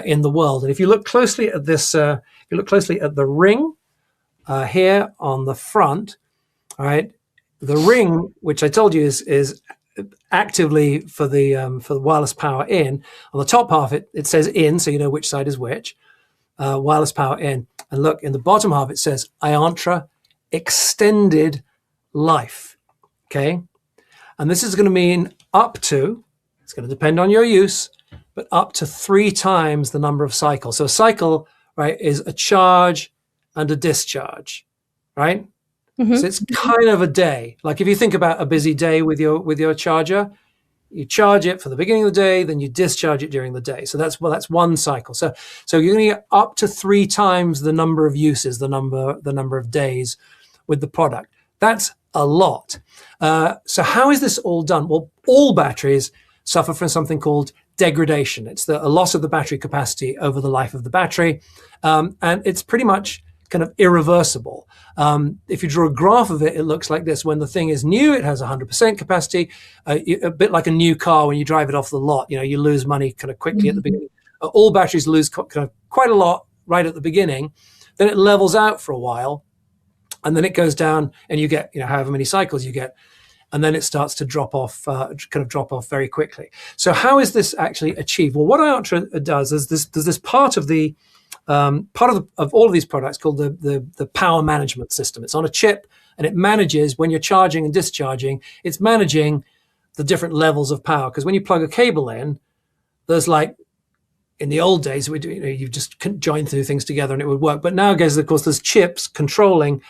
in the world. And if you look closely at this, if you look closely at the ring here on the front, all right, the ring, which I told you is actively for the wireless power in. On the top half, it says in, so you know which side is which. Wireless power in, and look in the bottom half, it says Iontra extended life. Okay, and this is going to mean up to. It's going to depend on your use, but up to 3 times the number of cycles. So a cycle, right, is a charge and a discharge, right? So it's kind of a day. Like if you think about a busy day with your charger, you charge it for the beginning of the day, then you discharge it during the day. So that's one cycle. So you're going to get up to 3 times the number of uses, the number of days with the product. That's a lot. So how is this all done? Well, all batteries suffer from something called degradation. It's a loss of the battery capacity over the life of the battery. And it's pretty much kind of irreversible. If you draw a graph of it, it looks like this. When the thing is new, it has 100% capacity, a bit like a new car. When you drive it off the lot, you lose money kind of quickly at the beginning. All batteries lose kind of quite a lot right at the beginning. Then it levels out for a while, and then it goes down, and you get however many cycles you get. And then it starts to drop off very quickly. So how is this actually achieved? Well, what Iontra does is there's this part of all of these products called the power management system. It's on a chip, and it manages when you're charging and discharging. It's managing the different levels of power, because when you plug a cable in, there's like in the old days you just join two things together and it would work. But nowadays, of course, there's chips controlling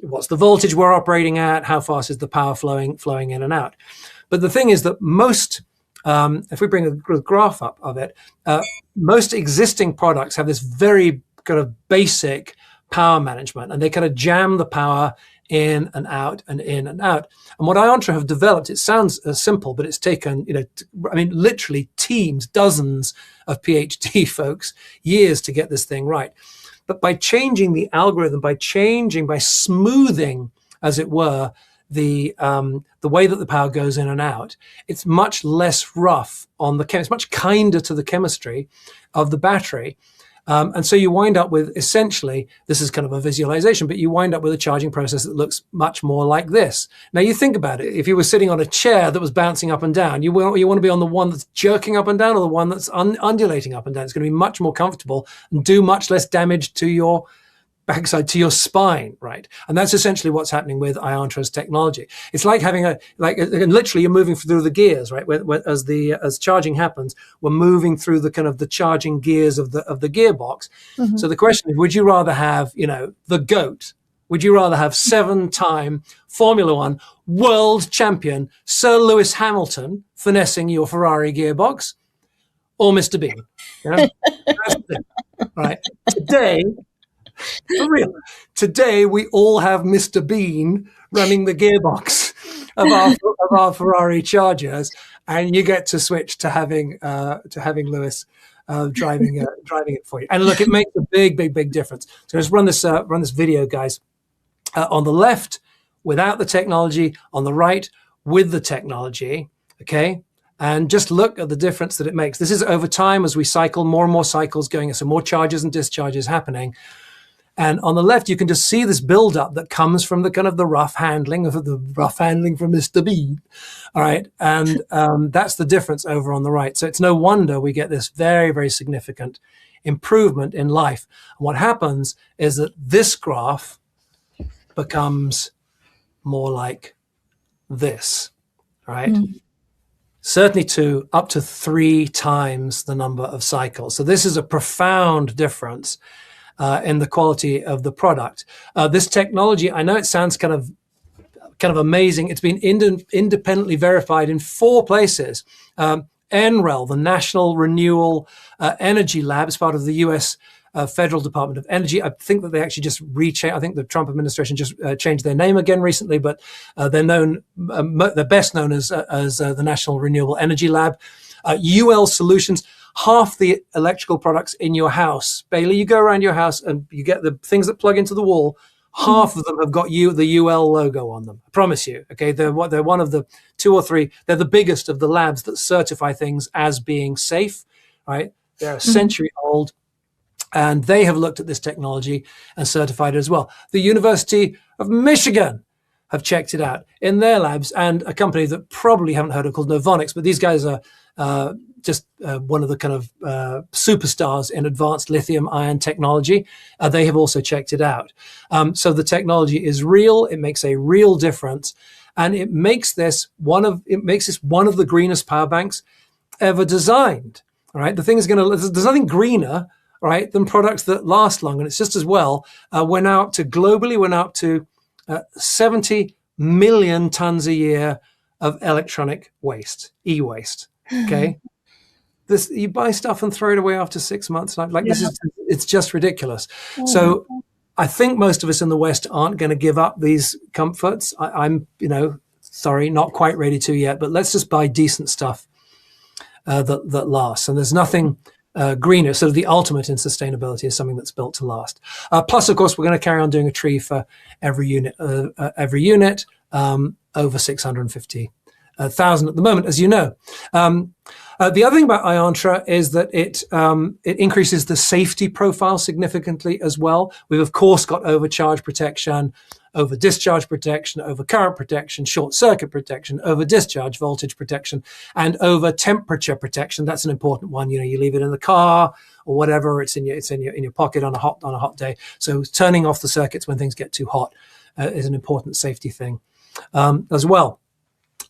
what's the voltage we're operating at, how fast is the power flowing in and out. But the thing is that most, if we bring a graph up of it, most existing products have this very kind of basic power management, and they kind of jam the power in and out and in and out. And what Iontra have developed, it sounds simple, but it's taken, literally teams, dozens of PhD folks, years to get this thing right. But by changing the algorithm, by smoothing, as it were, the way that the power goes in and out, it's much less rough on it's much kinder to the chemistry of the battery. And so you wind up with, essentially, this is kind of a visualization, but you wind up with a charging process that looks much more like this. Now you think about it. If you were sitting on a chair that was bouncing up and down, you want to be on the one that's jerking up and down or the one that's undulating up and down. It's going to be much more comfortable and do much less damage to your backside, to your spine, right? And that's essentially what's happening with Iontra's technology. It's like having and literally you're moving through the gears, right? As charging happens, we're moving through the kind of the charging gears of the gearbox. Mm-hmm. So the question is, would you rather have, the GOAT? Would you rather have 7-time Formula One world champion Sir Lewis Hamilton finessing your Ferrari gearbox, or Mr. Bean? That's the thing, right? For real. Today, we all have Mr. Bean running the gearbox of our Ferrari Chargers, and you get to switch to having Lewis driving it for you. And look, it makes a big difference. So let's run this video, guys. On the left, without the technology. On the right, with the technology. Okay. And just look at the difference that it makes. This is over time as we cycle, more and more cycles going, so more charges and discharges happening. And on the left, you can just see this buildup that comes from the kind of the rough handling from Mr. Bean. All right. And that's the difference over on the right. So it's no wonder we get this very, very significant improvement in life. And what happens is that this graph becomes more like this, right? Mm. Certainly up to 3 times the number of cycles. So this is a profound difference in the quality of the product. This technology, I know it sounds kind of amazing. It's been independently verified in 4 places. NREL, the National Renewable Energy Lab, is part of the U.S. Federal Department of Energy. I think that they actually just I think the Trump administration just changed their name again recently, but they're best known as the National Renewable Energy Lab. UL Solutions. Half the electrical products in your house, Bailey, you go around your house and you get the things that plug into the wall. Half of them have got the UL logo on them. I promise you. Okay, they're one of the 2 or 3. They're the biggest of the labs that certify things as being safe. Right? They're a century old, and they have looked at this technology and certified it as well. The University of Michigan have checked it out in their labs, and a company that probably haven't heard of called Novonix, but these guys are just one of the kind of superstars in advanced lithium-ion technology. They have also checked it out. So the technology is real. It makes a real difference, and it makes this one of the greenest power banks ever designed. All right, the thing is there's nothing greener, right, than products that last long, and it's just as well. We're now up to 70 million tons a year of electronic waste, e-waste. Okay. You buy stuff and throw it away after 6 months. It's just ridiculous. Oh. So I think most of us in the West aren't going to give up these comforts. I'm sorry, not quite ready to yet, but let's just buy decent stuff that lasts. And there's nothing greener. So the ultimate in sustainability is something that's built to last. Plus, of course, we're going to carry on doing a tree for every unit, over 650,000 at the moment, as you know. The other thing about Iontra is that it increases the safety profile significantly as well. We've, of course, got overcharge protection, over discharge protection, over current protection, short circuit protection, over discharge voltage protection, and over temperature protection. That's an important one. You leave it in the car or whatever. It's in your pocket on a hot day. So turning off the circuits when things get too hot is an important safety thing as well.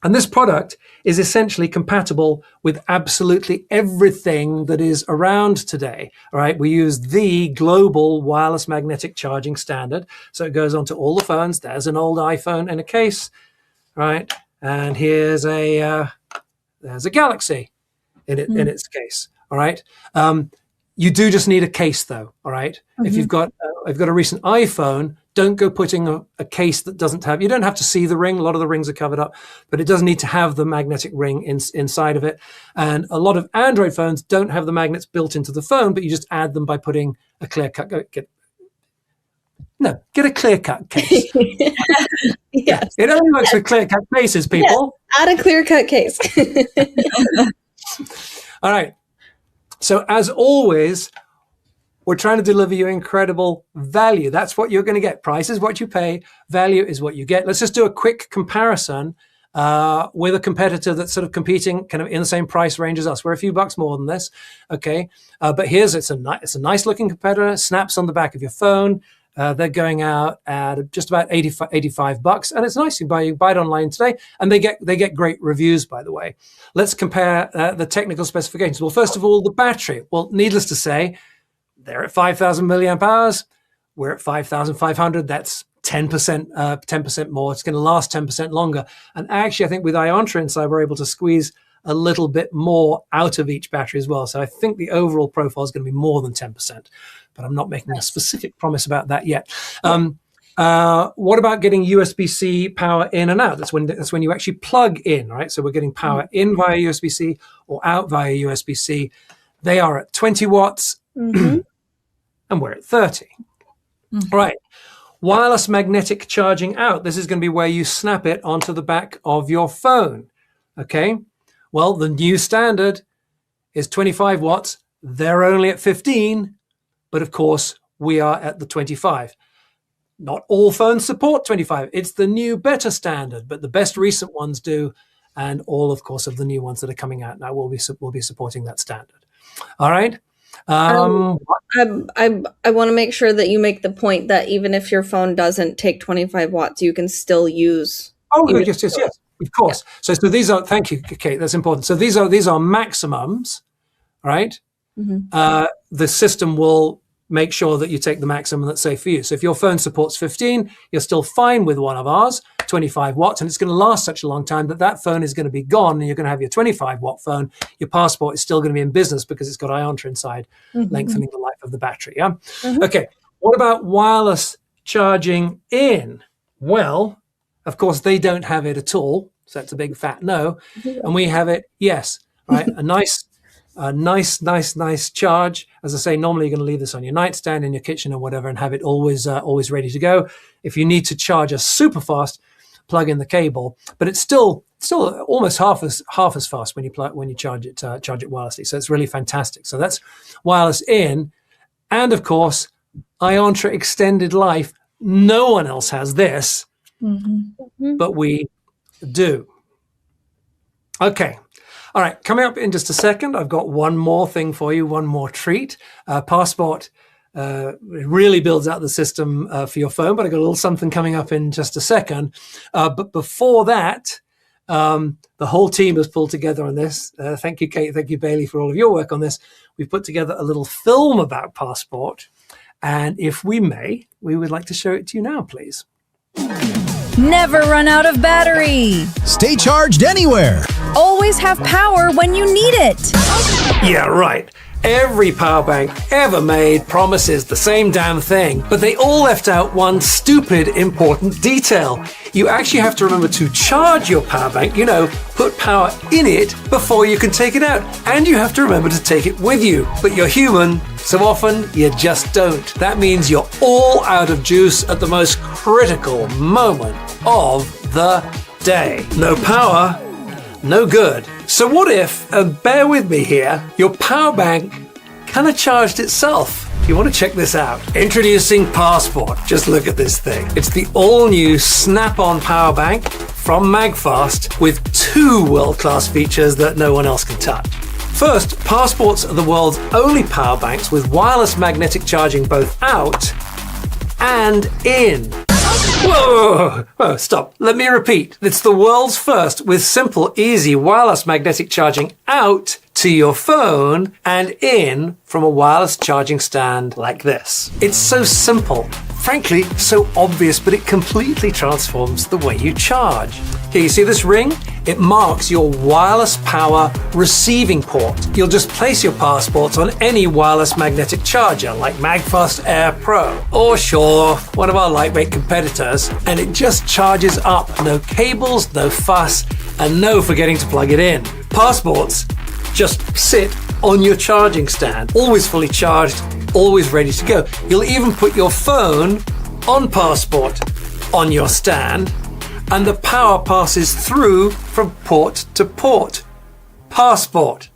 And this product is essentially compatible with absolutely everything that is around today. All right, we use the global wireless magnetic charging standard, so it goes onto all the phones. There's an old iPhone in a case, right? And here's there's a Galaxy in its case. All right. You do just need a case, though. All right. Mm-hmm. If you've got a recent iPhone, don't go putting a case that doesn't have. You don't have to see the ring. A lot of the rings are covered up, but it does need to have the magnetic ring inside of it. And a lot of Android phones don't have the magnets built into the phone, but you just add them by putting a clear cut. Get a clear cut case. Yes. It only works with clear cut cases, people. Yes. Add a clear cut case. All right. So as always, We're trying to deliver you incredible value. That's what you're going to get. Price is what you pay. Value is what you get. Let's just do a quick comparison with a competitor that's sort of competing kind of in the same price range as us. We're a few bucks more than this. Okay. But it's a nice looking competitor. Snaps on the back of your phone. They're going out at just about $85, and it's nice. You buy it online today, and they get great reviews, by the way. Let's compare the technical specifications. Well, first of all, the battery. Well, needless to say, they're at 5,000 milliamp hours. We're at 5,500. That's 10% more. It's going to last 10% longer. And actually, I think with Iontra inside, we're able to squeeze a little bit more out of each battery as well. So I think the overall profile is going to be more than 10%, but I'm not making a specific promise about that yet. What about getting USB-C power in and out? That's when you actually plug in, right? So we're getting power in via USB-C or out via USB-C. They are at 20 watts and we're at 30. Right. Wireless magnetic charging out. This is going to be where you snap it onto the back of your phone. Okay. Well, the new standard is 25 watts. They're only at 15, but of course we are at the 25. Not all phones support 25. It's the new, better standard, but the best recent ones do. And all, of course, of the new ones that are coming out now will be supporting that standard. All right. I want to make sure that you make the point that even if your phone doesn't take 25 watts, you can still use. Oh, yes. Of course. Yeah. So these are, thank you, Kate, that's important. So these are maximums, right? The system will make sure that you take the maximum that's safe for you. So if your phone supports 15, you're still fine with one of ours, 25 watts, and it's going to last such a long time that phone is going to be gone, and you're going to have your 25 watt phone. Your passport is still going to be in business because it's got Iontra inside, lengthening the life of the battery. Yeah. Okay. What about wireless charging in? Well, of course, they don't have it at all. So that's a big fat no. And we have it, yes, right? A nice charge. As I say, normally you're going to leave this on your nightstand in your kitchen or whatever and have it always ready to go. If you need to charge a super fast, plug in the cable, but it's still almost half as fast when you charge it wirelessly. So it's really fantastic. So that's wireless in. And of course, Iontra extended life. No one else has this, but we do. Okay. All right. Coming up in just a second, I've got one more thing for you, one more treat. Passport really builds out the system for your phone, but I've got a little something coming up in just a second. But before that, the whole team has pulled together on this. Thank you, Kate. Thank you, Bailey, for all of your work on this. We've put together a little film about Passport. And if we may, we would like to show it to you now, please. Never run out of battery. Stay charged anywhere. Always have power when you need it. Yeah, right. Every power bank ever made promises the same damn thing, but they all left out one stupid important detail. You actually have to remember to charge your power bank, put power in it before you can take it out. And you have to remember to take it with you. But you're human, so often you just don't. That means you're all out of juice at the most critical moment of the day. No power, no good. So what if, and bear with me here, your power bank kind of charged itself? You want to check this out. Introducing Passport. Just look at this thing. It's the all-new snap-on power bank from MAGFAST with 2 world-class features that no one else can touch. First, Passports are the world's only power banks with wireless magnetic charging both out and in. Whoa, stop. Let me repeat. It's the world's first with simple, easy wireless magnetic charging out to your phone and in from a wireless charging stand like this. It's so simple, frankly, so obvious, but it completely transforms the way you charge. Here, you see this ring? It marks your wireless power receiving port. You'll just place your Passports on any wireless magnetic charger like MAGFAST Air Pro or Shure, one of our lightweight competitors, and it just charges up. No cables, no fuss, and no forgetting to plug it in. Passports just sit on your charging stand, always fully charged, always ready to go. You'll even put your phone on Passport on your stand, and the power passes through from port to port. Passport.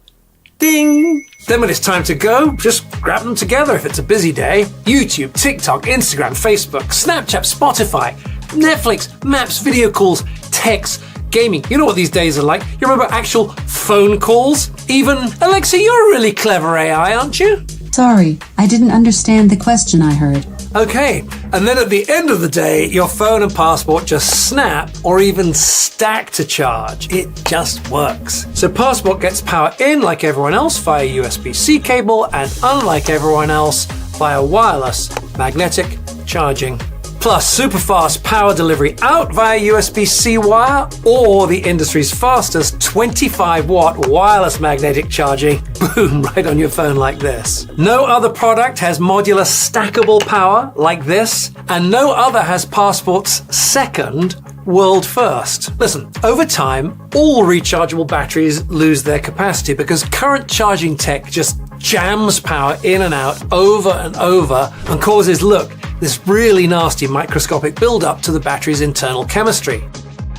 Ding! Then when it's time to go, just grab them together if it's a busy day. YouTube, TikTok, Instagram, Facebook, Snapchat, Spotify, Netflix, maps, video calls, texts, gaming. You know what these days are like. You remember actual phone calls? Even, Alexa, you're a really clever AI, aren't you? Sorry, I didn't understand the question I heard. Okay, and then at the end of the day, your phone and passport just snap or even stack to charge. It just works. So passport gets power in like everyone else via USB-C cable, and unlike everyone else, via wireless magnetic charging. Plus super fast power delivery out via USB-C wire, or the industry's fastest 25-watt wireless magnetic charging, boom, right on your phone like this. No other product has modular stackable power like this, and no other has Passport's second world first. Listen, over time, all rechargeable batteries lose their capacity because current charging tech just jams power in and out over and over and causes, look, this really nasty microscopic buildup to the battery's internal chemistry.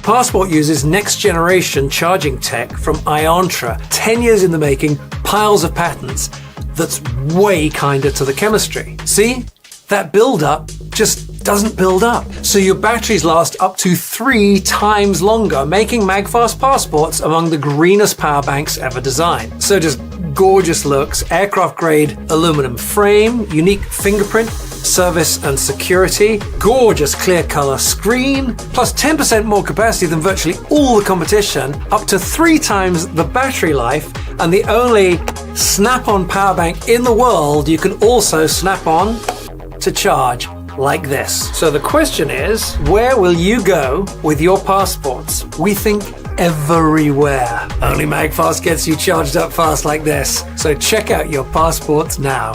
Passport uses next generation charging tech from Iontra, 10 years in the making, piles of patents, that's way kinder to the chemistry. See? That buildup just doesn't build up. So your batteries last up to 3 times longer, making MAGFAST Passports among the greenest power banks ever designed. So just gorgeous looks, aircraft grade aluminum frame, unique fingerprint, service and security, gorgeous clear color screen, plus 10% more capacity than virtually all the competition, up to 3 times the battery life, and the only snap-on power bank in the world you can also snap on to charge like this. So the question is, where will you go with your passports? We think everywhere. Only MAGFAST gets you charged up fast like this. So check out your passports now.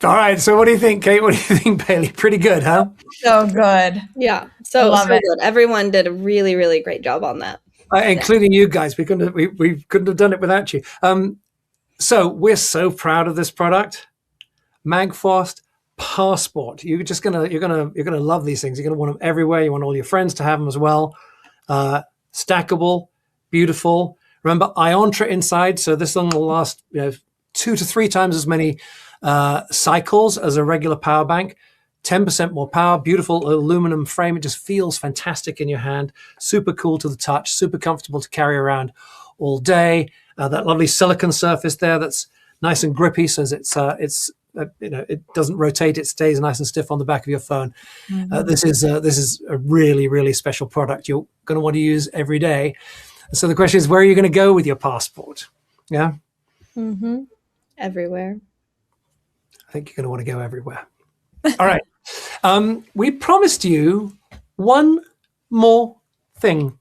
All right, so what do you think, Kate? What do you think, Bailey? Pretty good, huh? So good. Yeah, so it. good. Everyone did a really, really great job on that. Including you guys. We couldn't have done it without you. So we're so proud of this product. MAGFAST Passport. You're gonna love these things. You're gonna want them everywhere. You want all your friends to have them as well. Stackable, beautiful. Remember, Iontra inside, so this one will last 2 to 3 times as many cycles as a regular power bank. 10% more power, beautiful aluminum frame. It just feels fantastic in your hand. Super cool to the touch, super comfortable to carry around all day. That lovely silicone surface there that's nice and grippy, so it doesn't rotate. It stays nice and stiff on the back of your phone. Mm-hmm. This is a really, really special product you're going to want to use every day. So the question is, where are you going to go with your passport? Yeah. Mm-hmm. Everywhere. I think you're going to want to go everywhere. All right. We promised you one more thing.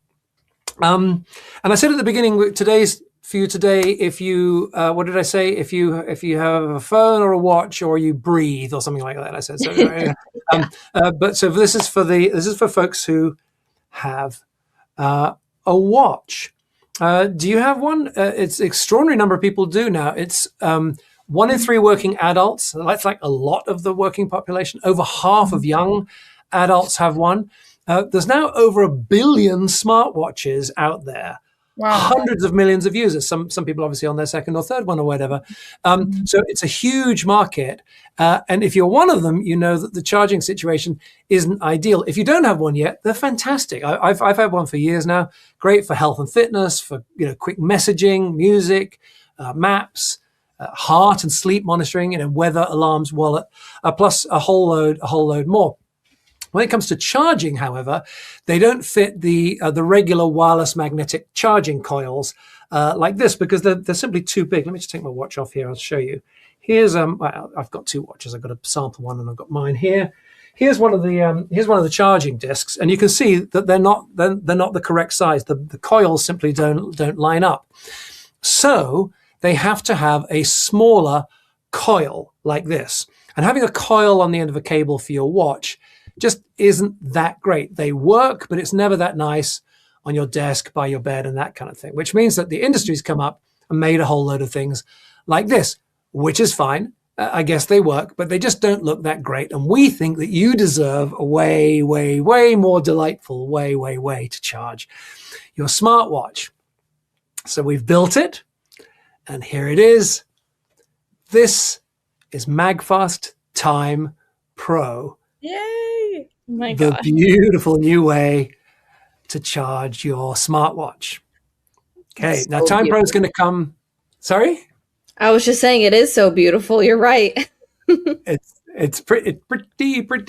And I said at the beginning, today's for you today, if you, what did I say? If you have a phone or a watch or you breathe or something like that, I said. So, but so this is for folks who have a watch. Do you have one? It's an extraordinary number of people do now. It's 1 in 3 working adults. That's like a lot of the working population. Over half of young adults have one. There's now over 1 billion smartwatches out there. Wow. Hundreds of millions of users. Some people obviously on their second or third one or whatever. So it's a huge market. And if you're one of them, you know that the charging situation isn't ideal. If you don't have one yet, they're fantastic. I've had one for years now. Great for health and fitness, for quick messaging, music, maps, heart and sleep monitoring, weather alarms, wallet, plus a whole load more. When it comes to charging, however, they don't fit the regular wireless magnetic charging coils like this because they're simply too big. Let me just take my watch off here. I'll show you. Here's I've got 2 watches. I've got a sample one and I've got mine here. Here's one of the charging discs, and you can see that they're not the correct size. The coils simply don't line up. So they have to have a smaller coil like this. And having a coil on the end of a cable for your watch just isn't that great. They work, but it's never that nice on your desk, by your bed, and that kind of thing, which means that the industry's come up and made a whole load of things like this, which is fine. I guess they work, but they just don't look that great. And we think that you deserve a way, way, way more delightful way to charge your smartwatch. So we've built it. And here it is. This is MAGFAST Time Pro. Yay! Oh my the gosh. beautiful new way to charge your smartwatch. Okay, now Time Pro is going to come. Sorry? I was just saying it is so beautiful. You're right. It's pretty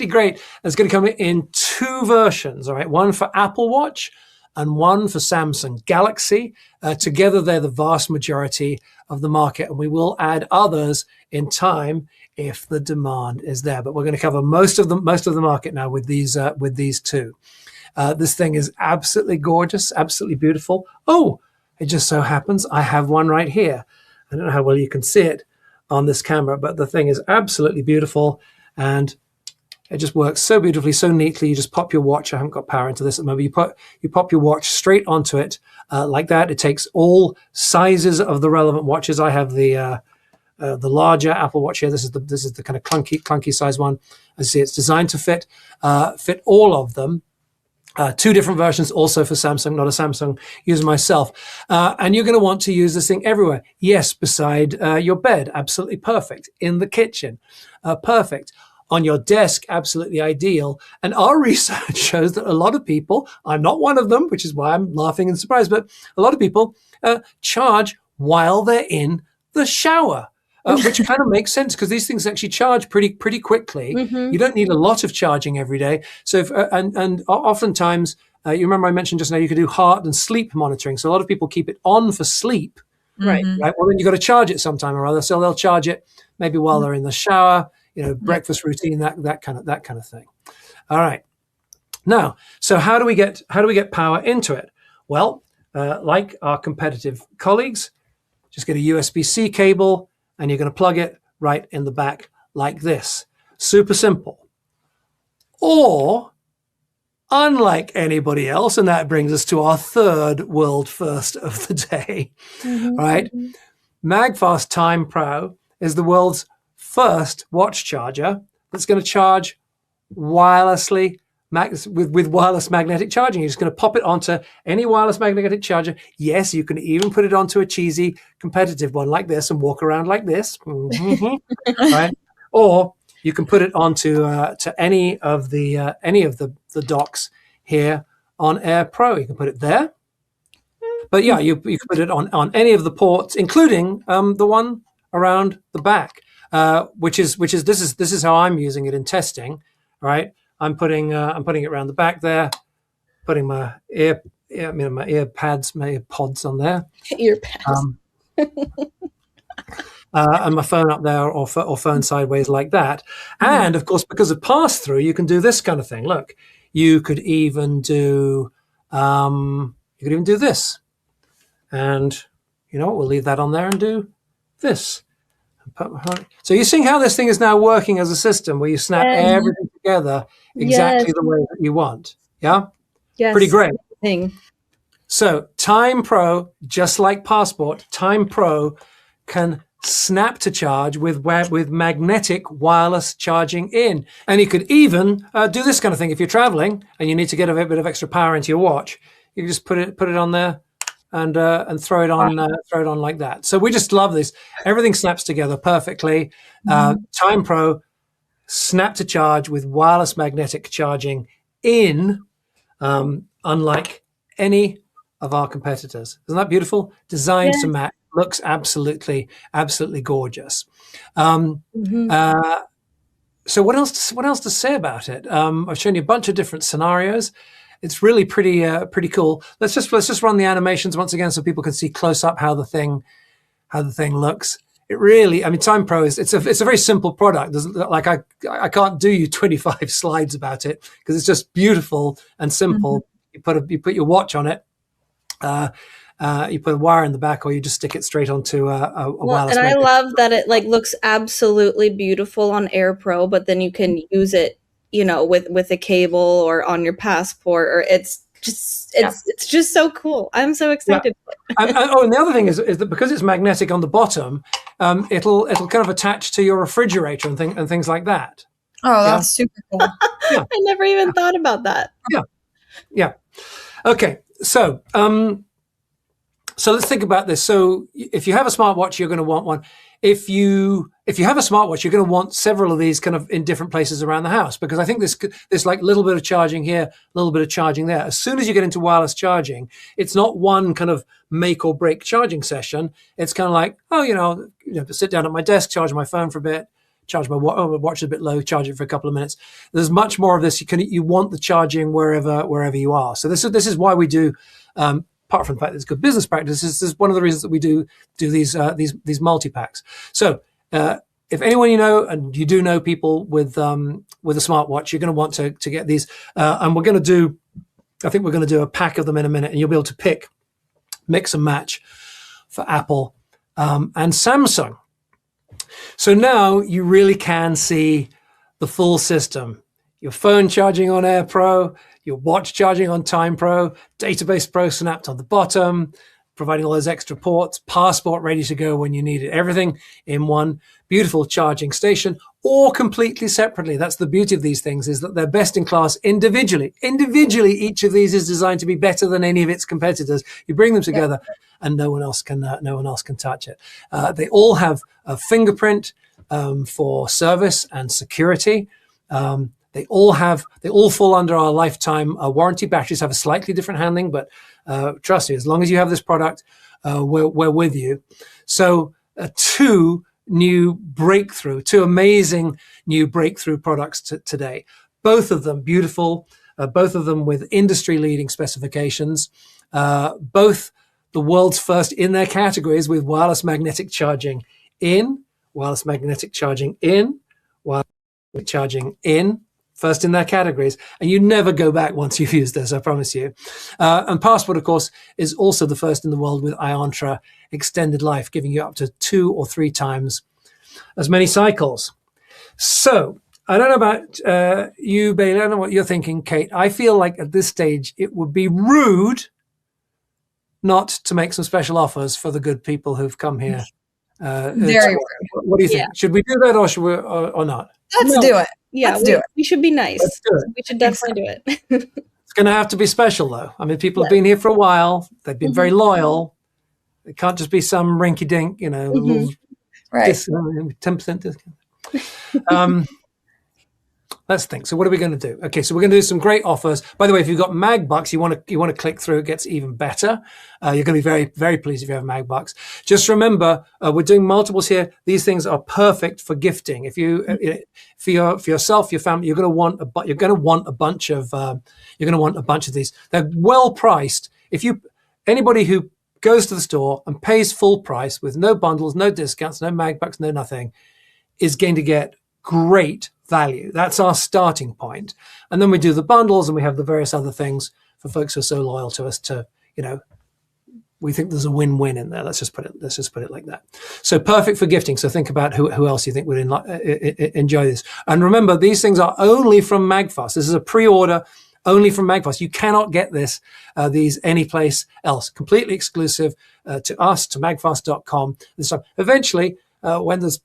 great. It's going to come in 2 versions, all right? One for Apple Watch and one for Samsung Galaxy. Together, they're the vast majority of the market, and we will add others in time if the demand is there. But we're going to cover most of the market now with these 2. This thing is absolutely gorgeous, absolutely beautiful. Oh, it just so happens I have one right here. I don't know how well you can see it on this camera, but the thing is absolutely beautiful, and it just works so beautifully, so neatly. You just pop your watch. I haven't got power into this at the moment. You pop your watch straight onto it like that. It takes all sizes of the relevant watches. I have the larger Apple Watch here. This is the kind of clunky size one. As you see, it's designed to fit all of them. 2 different versions also for Samsung, not a Samsung user myself. And you're going to want to use this thing everywhere. Yes, beside your bed, absolutely perfect. In the kitchen, perfect. On your desk, absolutely ideal. And our research shows that a lot of people, I'm not one of them, which is why I'm laughing and surprised, but a lot of people charge while they're in the shower. Which kind of makes sense because these things actually charge pretty quickly. You don't need a lot of charging every day. So, and oftentimes, you remember I mentioned just now you could do heart and sleep monitoring. So a lot of people keep it on for sleep. Right. Right. Well, then you got to charge it sometime or other. So they'll charge it maybe while they're in the shower. Breakfast routine, that kind of thing. All right. Now, so how do we get power into it? Well, like our competitive colleagues, just get a USB-C cable. And you're going to plug it right in the back like this. Super simple. Or, unlike anybody else, and that brings us to our 3rd world first of the day, right? MAGFAST Time Pro is the world's first watch charger that's going to charge wirelessly with wireless magnetic charging. You're just going to pop it onto any wireless magnetic charger. Yes, you can even put it onto a cheesy competitive one like this and walk around like this, right? Or you can put it onto to any of the docks here on Air Pro. You can put it there, but yeah, you can put it on any of the ports, including the one around the back, which is this is how I'm using it in testing, right? I'm putting it around the back there, putting my earpads, my earpods on there. Earpads. And my phone up there or phone sideways like that. And of course, because of pass-through, you can do this kind of thing. Look, you could even do this. And you know what? We'll leave that on there and do this. So you're seeing how this thing is now working as a system where you snap everything together exactly the way that you want. Yeah? Yes. Pretty great. Thing. So Time Pro, just like Passport, Time Pro can snap to charge with magnetic wireless charging in. And you could even do this kind of thing if you're traveling and you need to get a bit of extra power into your watch. You can just put it on there and throw it on like that. So we just love this. Everything snaps together perfectly. Time Pro, snap to charge with wireless magnetic charging in, unlike any of our competitors. Isn't that beautiful? Designed to match. Looks absolutely gorgeous. So what else to say about it? I've shown you a bunch of different scenarios. It's really pretty cool. Let's just run the animations once again so people can see close up how the thing looks. It really, I mean, Time Pro it's a very simple product. Like I can't do you 25 slides about it because it's just beautiful and simple. You put your watch on it. You put a wire in the back, or you just stick it straight onto a wireless. And I love that it looks absolutely beautiful on Air Pro, but then you can use it, with a cable or on your passport, or it's just so cool. I'm so excited. Yeah. And the other thing is that because it's magnetic on the bottom, it'll kind of attach to your refrigerator and things like that. Oh, that's super cool. I never even thought about that. Yeah. Okay. So So let's think about this. So if you have a smartwatch, you're going to want one. If you have a smartwatch, you're going to want several of these kind of in different places around the house, because I think there's like a little bit of charging here, a little bit of charging there. As soon as you get into wireless charging, it's not one kind of make or break charging session. It's kind of like, sit down at my desk, charge my phone for a bit, charge my watch a bit low, charge it for a couple of minutes. There's much more of this. You want the charging wherever you are. So this is why we do. Apart from the fact that it's good business practice, this is one of the reasons that we do these multi-packs. So if anyone you know, and you do know people with a smartwatch, you're going to want to get these. And I think we're going to do a pack of them in a minute, and you'll be able to mix and match for Apple and Samsung. So now you really can see the full system. Your phone charging on Air Pro, your watch charging on Time Pro, Database Pro snapped on the bottom, providing all those extra ports, passport ready to go when you need it, everything in one beautiful charging station, or completely separately. That's the beauty of these things, is that they're best in class individually. Individually, each of these is designed to be better than any of its competitors. You bring them together, and no one else can touch it. They all have a fingerprint for service and security. They all fall under our lifetime warranty. Batteries have a slightly different handling, but trust me, as long as you have this product, we're with you. So two amazing new breakthrough products today. Both of them beautiful, both of them with industry-leading specifications, both the world's first in their categories with wireless magnetic charging in, wireless magnetic charging in, wireless magnetic charging in. First in their categories, and you never go back once you've used this, I promise you. And Passport, of course, is also the first in the world with Iontra extended life, giving you up to 2 or 3 times as many cycles. So I don't know about you, Bailey. I don't know what you're thinking, Kate. I feel like at this stage it would be rude not to make some special offers for the good people who've come here. Very rude. What do you think? Yeah. Should we do that, or should we, or not? Let's do it. Yeah, we should be nice. We should definitely do it. It's going to have to be special, though. I mean, people have been here for a while. They've been very loyal. It can't just be some rinky-dink, little 10% discount. Let's think. So what are we going to do? Okay, so we're going to do some great offers. By the way, if you've got MagBucks, you want to click through. It gets even better. You're going to be very, very pleased if you have MagBucks. Just remember, we're doing multiples here. These things are perfect for gifting. If you, for yourself, your family, you're going to want a bunch of these. They're well priced. Anybody who goes to the store and pays full price with no bundles, no discounts, no MagBucks, no nothing, is going to get great value. That's our starting point. And then we do the bundles, and we have the various other things for folks who are so loyal to us to, we think there's a win-win in there. Let's just put it like that. So perfect for gifting. So think about who else you think would enjoy this. And remember, these things are only from MAGFAST. This is a pre-order only from MAGFAST. You cannot get these anyplace else. Completely exclusive to us, to magfast.com. So eventually, when there's,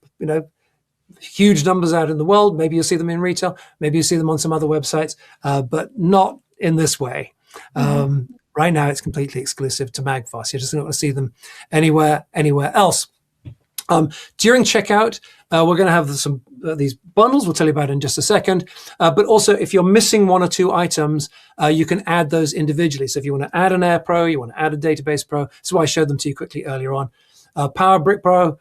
huge numbers out in the world, maybe you'll see them in retail, maybe you see them on some other websites, but not in this way. Right now, it's completely exclusive to MAGFAST. You're just not going to see them anywhere else. During checkout, we're going to have some these bundles. We'll tell you about in just a second. But also, if you're missing 1 or 2 items, you can add those individually. So if you want to add an Air Pro, you want to add a Database Pro. That's why I showed them to you quickly earlier on. Power Brick Pro,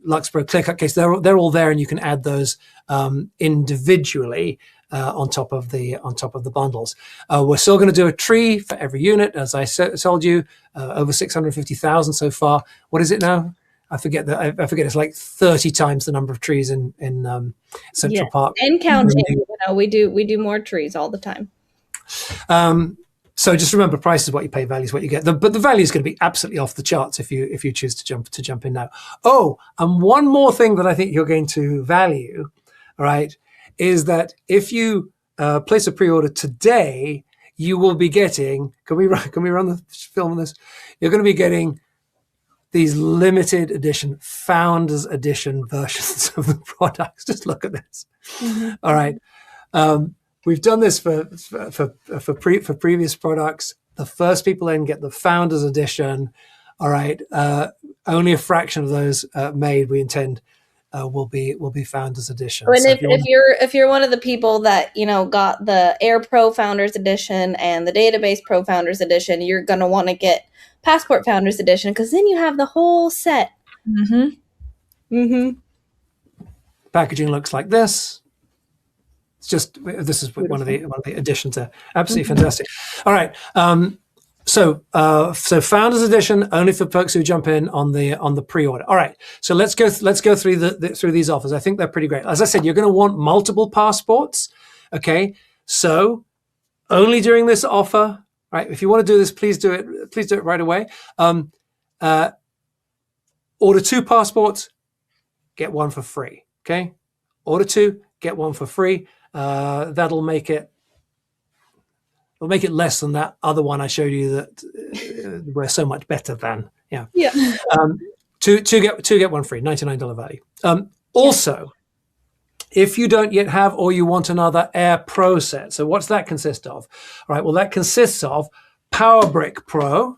Lux Pro, ClearCut Case, they're all there, and you can add those individually on top of the bundles. We're still going to do a tree for every unit, as I told you, over 650,000 so far. What is it now? I forget. It's like 30 times the number of trees in Central Park. And counting. We do more trees all the time. So just remember, price is what you pay, value is what you get. But the value is going to be absolutely off the charts if you choose to jump in now. Oh, and one more thing that I think you're going to value, all right, is that if you place a pre-order today, you will be getting. Can we run the film on this? You're going to be getting these limited edition, founders edition versions of the products. Just look at this. All right. We've done this for previous products. The first people in get the Founders Edition. All right. Only a fraction of those made, we intend, will be Founders Edition. And so if you're one of the people that got the Air Pro Founders Edition and the Database Pro Founders Edition, you're gonna want to get Passport Founders Edition because then you have the whole set. Packaging looks like this. This is one of the additions there. Absolutely fantastic. All right. So Founders Edition only for folks who jump in on the pre-order. All right. So let's go through through these offers. I think they're pretty great. As I said, you're going to want multiple passports. Okay. So only during this offer, right? If you want to do this, please do it. Please do it right away. Order 2 passports, get 1 for free. Okay. Order 2, get 1 for free. That'll make it less than that other one I showed you that we're so much better than. Yeah. Two get 1 free, $99 value. Also, if you don't yet have or you want another Air Pro set, so what's that consist of? All right, well, that consists of PowerBrick Pro.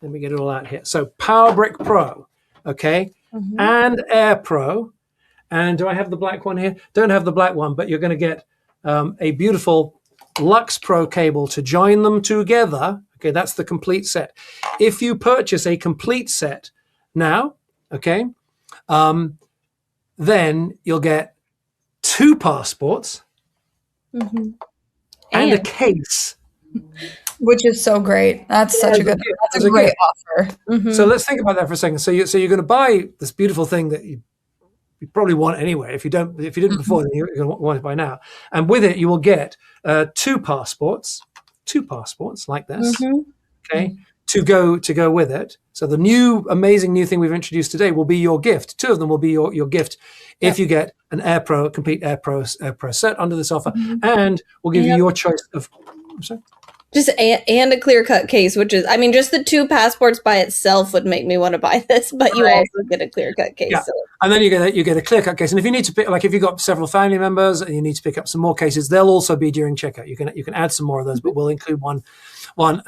Let me get it all out here. So PowerBrick Pro, okay, and Air Pro. And do I have the black one here? Don't have the black one, but you're going to get a beautiful Lux Pro cable to join them together. Okay, that's the complete set. If you purchase a complete set now, okay, then you'll get 2 passports and a case. Which is so great. That's such a great offer. So let's think about that for a second. So you're going to buy this beautiful thing that you probably want anyway. If you didn't before, then you're going to want it by now. And with it, you will get 2 passports like this. Okay, to go with it. So the amazing new thing we've introduced today will be your gift. 2 of them will be your gift if you get an complete Air Pro set under this offer, and we'll give you your choice of. I'm sorry. Just and a clear-cut case, which is, just the 2 passports by itself would make me want to buy this, but you also get a clear-cut case. Yeah. So. And then you get a clear-cut case. And if you need to pick, like if you've got several family members and you need to pick up some more cases, they'll also be during checkout. You can add some more of those, but we'll include one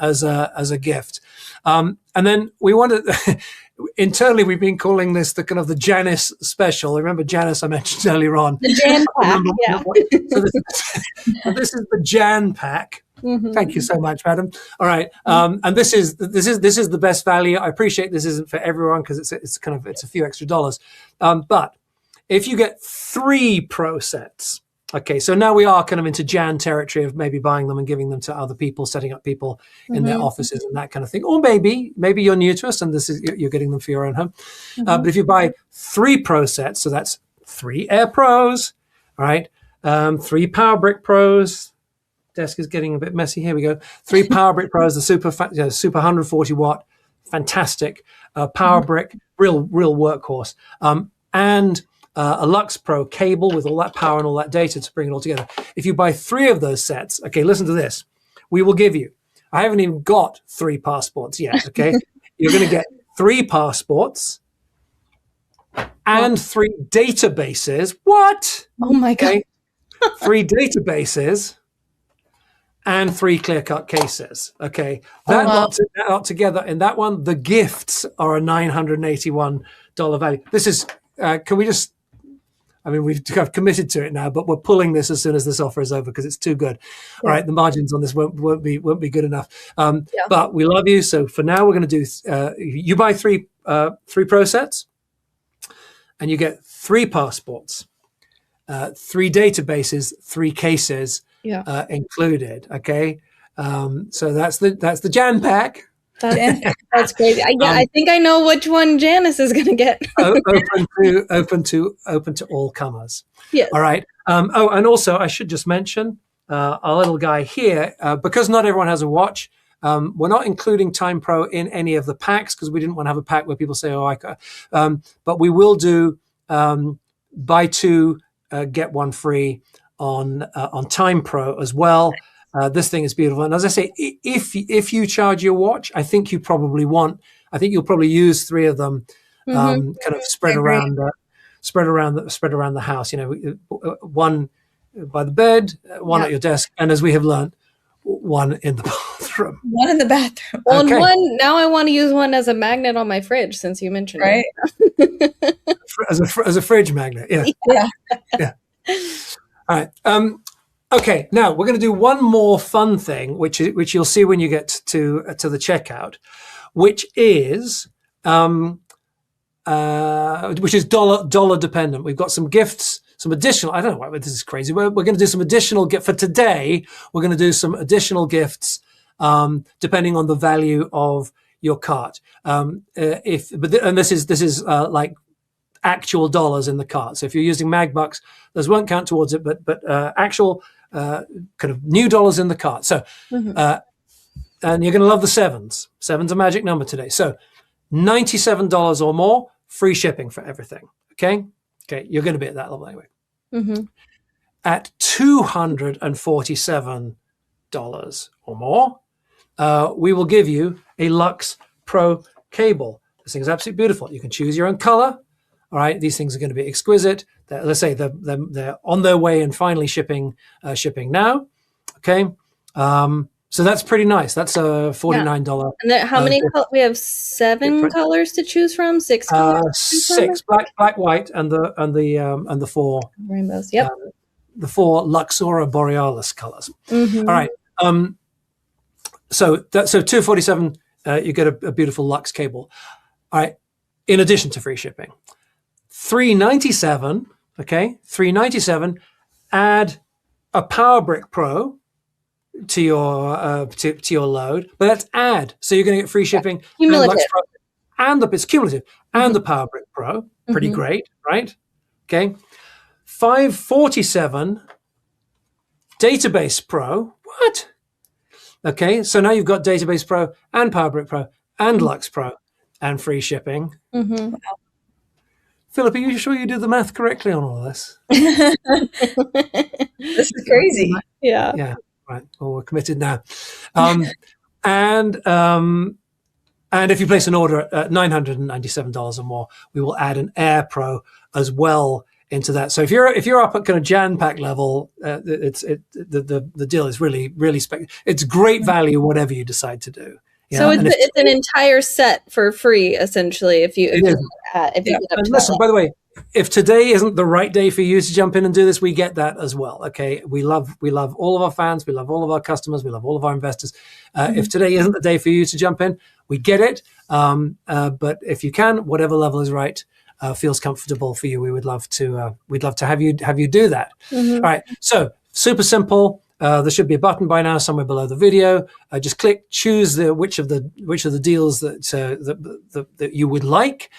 as a gift. And then we wanted internally we've been calling this the kind of the Janice special. Remember Janice I mentioned earlier on? The Jan pack. So this is the Jan pack. Thank you so much, madam. All right, and this is the best value. I appreciate this isn't for everyone because it's a few extra dollars, but if you get 3 Pro sets, okay, so now we are kind of into Jan territory of maybe buying them and giving them to other people, setting up people in their offices and that kind of thing, or maybe you're new to us and you're getting them for your own home. But if you buy 3 Pro sets, so that's 3 Air Pros, all right, 3 PowerBrick Pros. Desk is getting a bit messy. Here we go. 3 PowerBrick Pros, the super 140 watt, fantastic PowerBrick, real workhorse, and a Lux Pro cable with all that power and all that data to bring it all together. If you buy 3 of those sets, okay, listen to this. We will give you. I haven't even got 3 passports yet. Okay, you're going to get 3 passports and 3 databases. What? Oh my god! 3 databases. And 3 clear-cut cases. Okay, that lot together in that one, the gifts are a $981 value. This is. Can we just? We've committed to it now, but we're pulling this as soon as this offer is over because it's too good. All right, the margins on this won't be good enough. But we love you. So for now, we're going to do. You buy 3 Pro sets, and you get 3 passports, 3 databases, 3 cases. Included. Okay, so that's the Jan pack. That's crazy. I think I know which one Janice is going to get. open to all comers. Yes. All right. And also I should just mention our little guy here because not everyone has a watch. We're not including Time Pro in any of the packs because we didn't want to have a pack where people say, but we will do buy 2 get 1 free on Time Pro as well. This thing is beautiful, and as I say, if you charge your watch, I think you'll probably use 3 of them, kind of spread around the house. One by the bed, one at your desk, and as we have learned, one in the bathroom. bathroom. One in the bathroom. Well, Okay. one now I want to use one as a magnet on my fridge since you mentioned Right? it. As a fridge magnet. Yeah. Yeah. Yeah. All right. Okay. Now we're going to do one more fun thing, which you'll see when you get to the checkout, which is dollar dependent. We've got some gifts, some additional. I don't know why this is crazy. We're going to do some additional gift for today. We're going to do some additional gifts depending on the value of your cart. And this is like actual dollars in the cart. So if you're using MagBucks, those won't count towards it, but actual kind of new dollars in the cart. So and you're going to love the sevens. Seven's a magic number today. So $97 or more, free shipping for everything. Okay, you're going to be at that level anyway. At $247 or more, we will give you a Lux Pro cable. This thing is absolutely beautiful. You can choose your own color. All right, these things are going to be exquisite. Let's say they're on their way and finally shipping now. Okay, so that's pretty nice. That's a $49. And then how many? We have 7 colors to choose from. 6 colors. 6 black, white, and the 4 rainbows. Yep. The 4 Luxora Borealis colors. All right. So $247. You get a beautiful Lux cable. All right. In addition to free shipping, $397. Okay, $397. Add a Power Brick Pro to your load, but that's add. So you're going to get free shipping, cumulative, and it's cumulative, and the Power Brick Pro. Pretty great, right? Okay, $547. Database Pro. What? Okay, so now you've got Database Pro and Power Brick Pro and Lux Pro and free shipping. Philip, are you sure you did the math correctly on all of this? This is crazy. Yeah. Yeah. Right. Well, we're committed now. And if you place an order at $997 or more, we will add an Air Pro as well into that. So if you're up at kind of Jan Pack level, the deal is really it's great value whatever you decide to do. So it's an entire set for free essentially if you get up to listen, by the way, if today isn't the right day for you to jump in and do this, we get that as well. Okay, we love all of our fans, we love all of our customers, we love all of our investors. If today isn't the day for you to jump in, we get it. But if you can, whatever level is right, feels comfortable for you, we would love to. We'd love to have you do that. All right, so super simple. There should be a button by now somewhere below the video. Just click, choose which of the deals that you would like.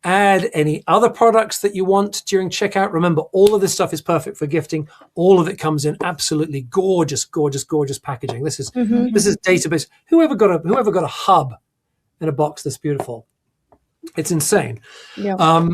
Add any other products that you want during checkout. Remember, all of this stuff is perfect for gifting. All of it comes in absolutely gorgeous packaging. This is database. Whoever got a hub in a box this beautiful? It's insane. Yeah.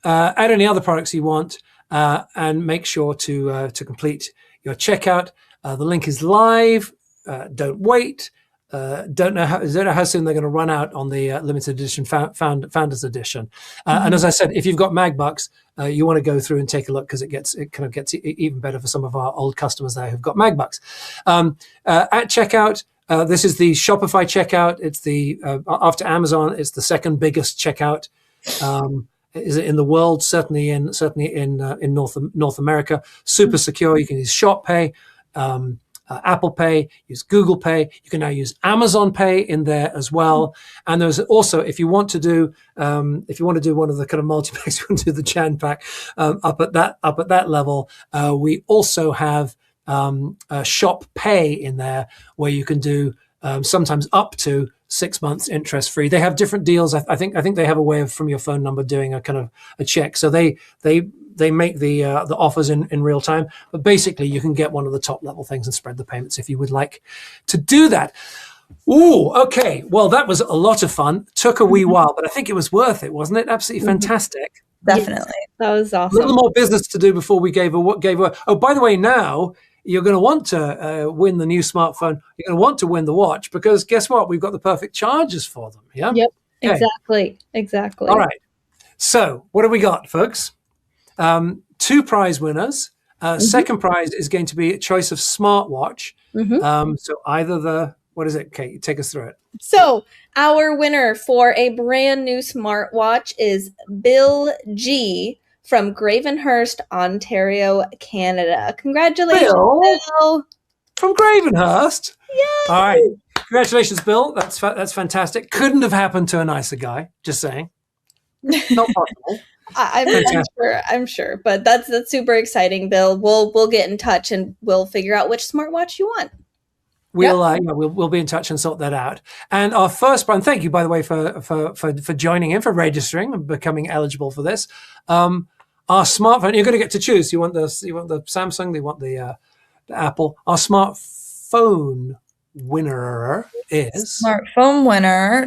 Add any other products you want, and make sure to complete your checkout. The link is live. Don't wait. Don't know how soon they're going to run out on the limited edition Founders Edition. And as I said, if you've got MagBucks, you want to go through and take a look because it kind of gets even better for some of our old customers there who've got MagBucks. At checkout, this is the Shopify checkout. It's the after Amazon, it's the second biggest checkout. Is it in the world? Certainly in North America. Super secure. You can use Shop Pay, Apple Pay, use Google Pay. You can now use Amazon Pay in there as well. And there's also, if you want to do one of the kind of multi-packs, you want to do the Jan Pack up at that level. We also have Shop Pay in there where you can do sometimes up to 6 months interest free. They have different deals. I think they have a way of from your phone number doing a kind of a check. So they make the offers in real time. But basically, you can get one of the top level things and spread the payments if you would like to do that. Ooh, okay. Well, that was a lot of fun. Took a wee while, but I think it was worth it, wasn't it? Absolutely fantastic. Definitely. That was awesome. A little more business to do before we gave away. Oh, by the way, now you're going to want to win the new smartphone. You're going to want to win the watch because guess what? We've got the perfect chargers for them. Yeah. Yep. Okay. Exactly. All right. So what have we got, folks? 2 prize winners. Second prize is going to be a choice of smartwatch. So either what is it, Kate? Take us through it. So our winner for a brand new smartwatch is Bill G from Gravenhurst, Ontario, Canada. Congratulations, Bill. From Gravenhurst. Yay! All right. Congratulations, Bill. That's fantastic. Couldn't have happened to a nicer guy. Just saying. Not possible. I'm sure, but that's super exciting, Bill. We'll get in touch and we'll figure out which smartwatch you want. We'll be in touch and sort that out. And our first brand, thank you, by the way, for joining in, for registering and becoming eligible for this. Our smartphone, you're going to get to choose. You want the Samsung, you want the Apple. Our smartphone winner is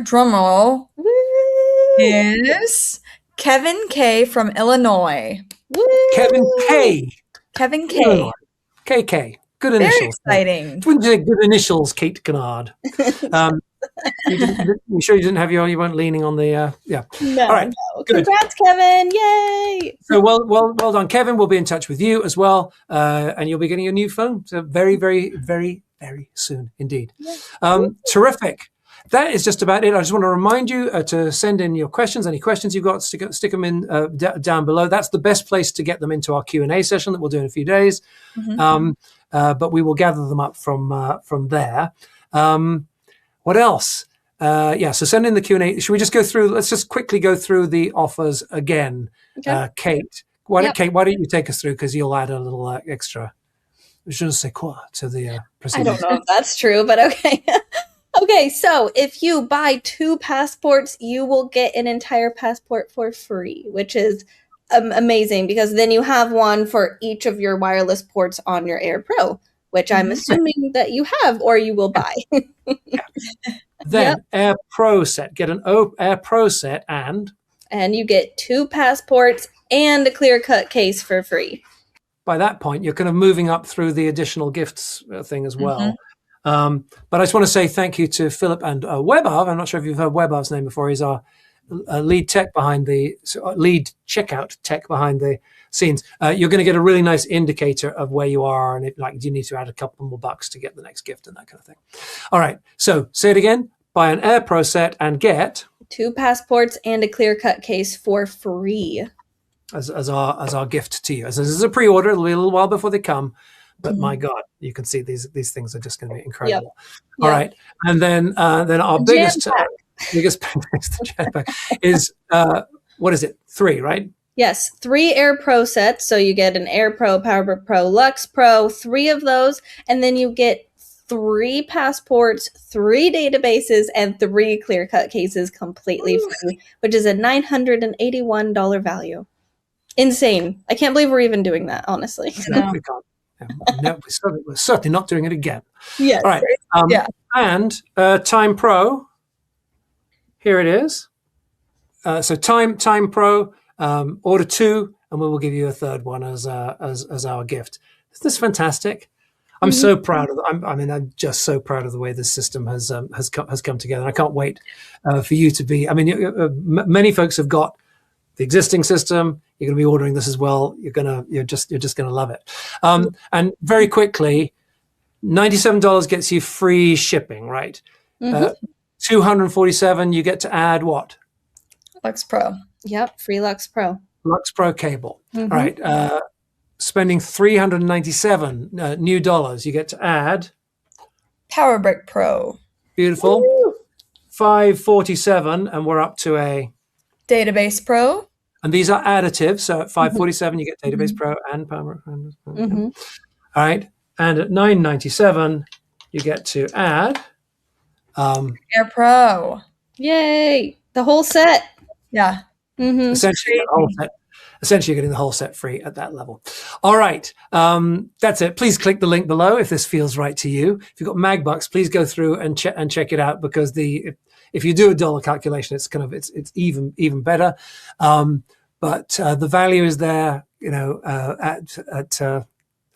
drumroll, is Kevin K from Illinois. Woo! Kevin K. Illinois. KK. Good initials. Very exciting. Good initials, Kate Kennard. You sure you didn't have you weren't leaning on the yeah. No, all right. No. Congrats, Kevin. Yay. So well done, Kevin. We'll be in touch with you as well. And you'll be getting a new phone. So very, very, very, very soon indeed. Yeah. Terrific. That is just about it. I just want to remind you to send in your questions. Any questions you've got, stick them in down below. That's the best place to get them into our Q&A session that we'll do in a few days. But we will gather them up from there. What else? So send in the Q&A. Should we just go through? Let's just quickly go through the offers again. Okay. Kate, why don't you take us through, because you'll add a little extra je ne sais quoi to the procedure. I don't know if that's true, but okay. Okay, so if you buy 2 passports, you will get an entire passport for free, which is amazing, because then you have one for each of your wireless ports on your Air Pro, which I'm assuming that you have or you will buy. Then Air Pro set. Get an Air Pro set and you get 2 passports and a clear-cut case for free. By that point, you're kind of moving up through the additional gifts thing as well. But I just want to say thank you to Philip and Webav. I'm not sure if you've heard Webav's name before. He's our lead checkout tech behind the scenes. You're going to get a really nice indicator of where you are, and do you need to add a couple more bucks to get the next gift and that kind of thing. All right, so say it again: buy an Air Pro set and get 2 passports and a clear-cut case for free as our gift to you. As this is a pre-order, it'll be a little while before they come. But my God, you can see these things are just going to be incredible. All right, and then our biggest jetpack is what is it? 3, right? Yes, 3 Air Pro sets. So you get an Air Pro, Power Pro, Lux Pro, 3 of those, and then you get 3 passports, 3 databases, and 3 clear-cut cases completely free, which is a $981 value. Insane! I can't believe we're even doing that. Honestly, no, we can't. No, we're certainly not doing it again. Yes. All right. And Time Pro. Here it is. So Time Pro. Order 2, and we will give you a third one as our gift. Isn't this fantastic? I'm so proud of. I'm just so proud of the way this system has come together. I can't wait for you to be. I mean, many folks have got the existing system. You're going to be ordering this as well. You're just going to love it. And very quickly, $97 gets you free shipping, right? $247, you get to add what? Lux Pro. Yep, free Lux Pro. Lux Pro cable. All right. Spending $397 new dollars, you get to add Power Brick Pro. Beautiful. Woo! $547, and we're up to a Database Pro. And these are additive. So at $547, you get Database Pro and Power. All right. And at $997, you get to add Air Pro. Yay! The whole set. Yeah. Essentially, you're getting the whole set free at that level. All right. That's it. Please click the link below if this feels right to you. If you've got MagBucks, please go through and check it out, because if you do a dollar calculation, it's even better. But the value is there, as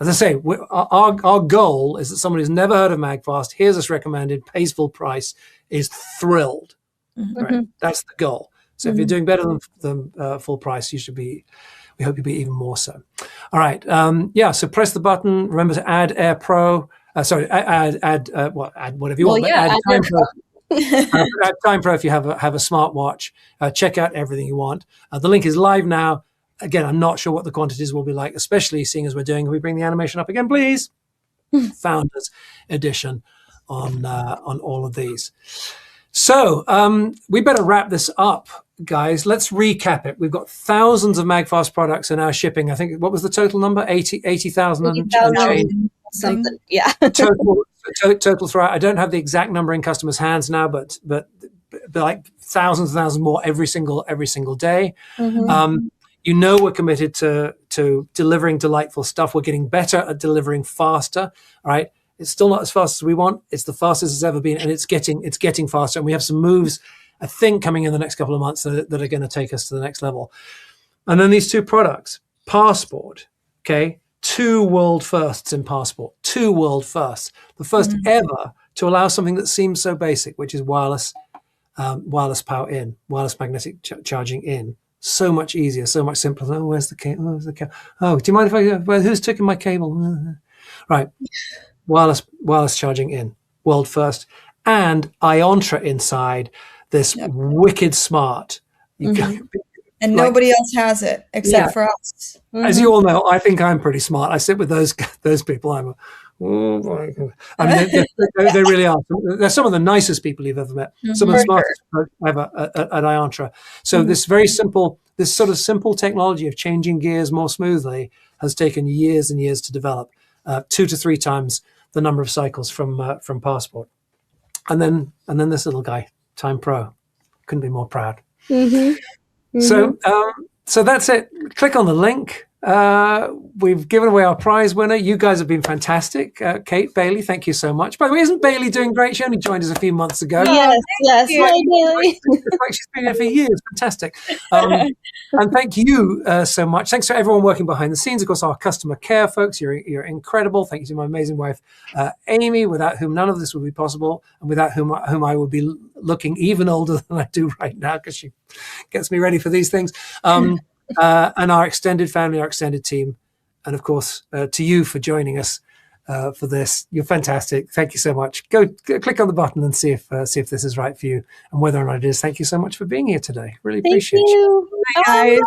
I say, our goal is that someone who's never heard of MagFast, hears us recommended, pays full price, is thrilled. Right? That's the goal. So if you're doing better than full price, we hope you'll be even more so. All right. So press the button. Remember to add Air Pro. Sorry, add whatever you want. But Yeah, add Time Pro. Add Time Pro if you have a smartwatch. Check out everything you want. The link is live now. Again, I'm not sure what the quantities will be like, especially seeing as we're doing. Can we bring the animation up again, please? Founders Edition on all of these. So we better wrap this up, guys. Let's recap it. We've got thousands of MAGFAST products are now shipping. I think, what was the total number? 80,000 and change. Something, yeah. total throughout. I don't have the exact number in customers' hands now, but like thousands and thousands more every single day. We're committed to delivering delightful stuff. We're getting better at delivering faster. All right. It's still not as fast as we want. It's the fastest it's ever been, and it's getting faster. And we have some moves, I think, coming in the next couple of months that are going to take us to the next level. And then these two products, Passport, okay, 2 world firsts in Passport, 2 world firsts. The first ever to allow something that seems so basic, which is wireless power in, wireless magnetic charging in. So much easier, so much simpler. Oh, where's the cable? Where's the cable? Oh, do you mind if who's taking my cable? Right. Wireless charging in, world first, and Iontra inside this wicked smart. And nobody else has it except for us. As you all know, I think I'm pretty smart. I sit with those people. I mean, they really are. They're some of the nicest people you've ever met. Some of the smartest ever at Iontra. So this sort of simple technology of changing gears more smoothly has taken years and years to develop. 2 to 3 times the number of cycles from Passport, and then this little guy, Time Pro, couldn't be more proud. So that's it. Click on the link. We've given away our prize winner. You guys have been fantastic. Kate, Bailey, thank you so much. By the way, isn't Bailey doing great? She only joined us a few months ago. Yes. Hi, Bailey. It's like she's been here for years. Fantastic. And thank you so much. Thanks to everyone working behind the scenes. Of course, our customer care folks, you're incredible. Thank you to my amazing wife, Amy, without whom none of this would be possible, and without whom I would be looking even older than I do right now, because she gets me ready for these things. And our extended family, our extended team, and of course to you for joining us for this. You're fantastic. Thank you so much. Go click on the button and see if this is right for you and whether or not it is. Thank you so much for being here today. Really appreciate you. Bye, guys.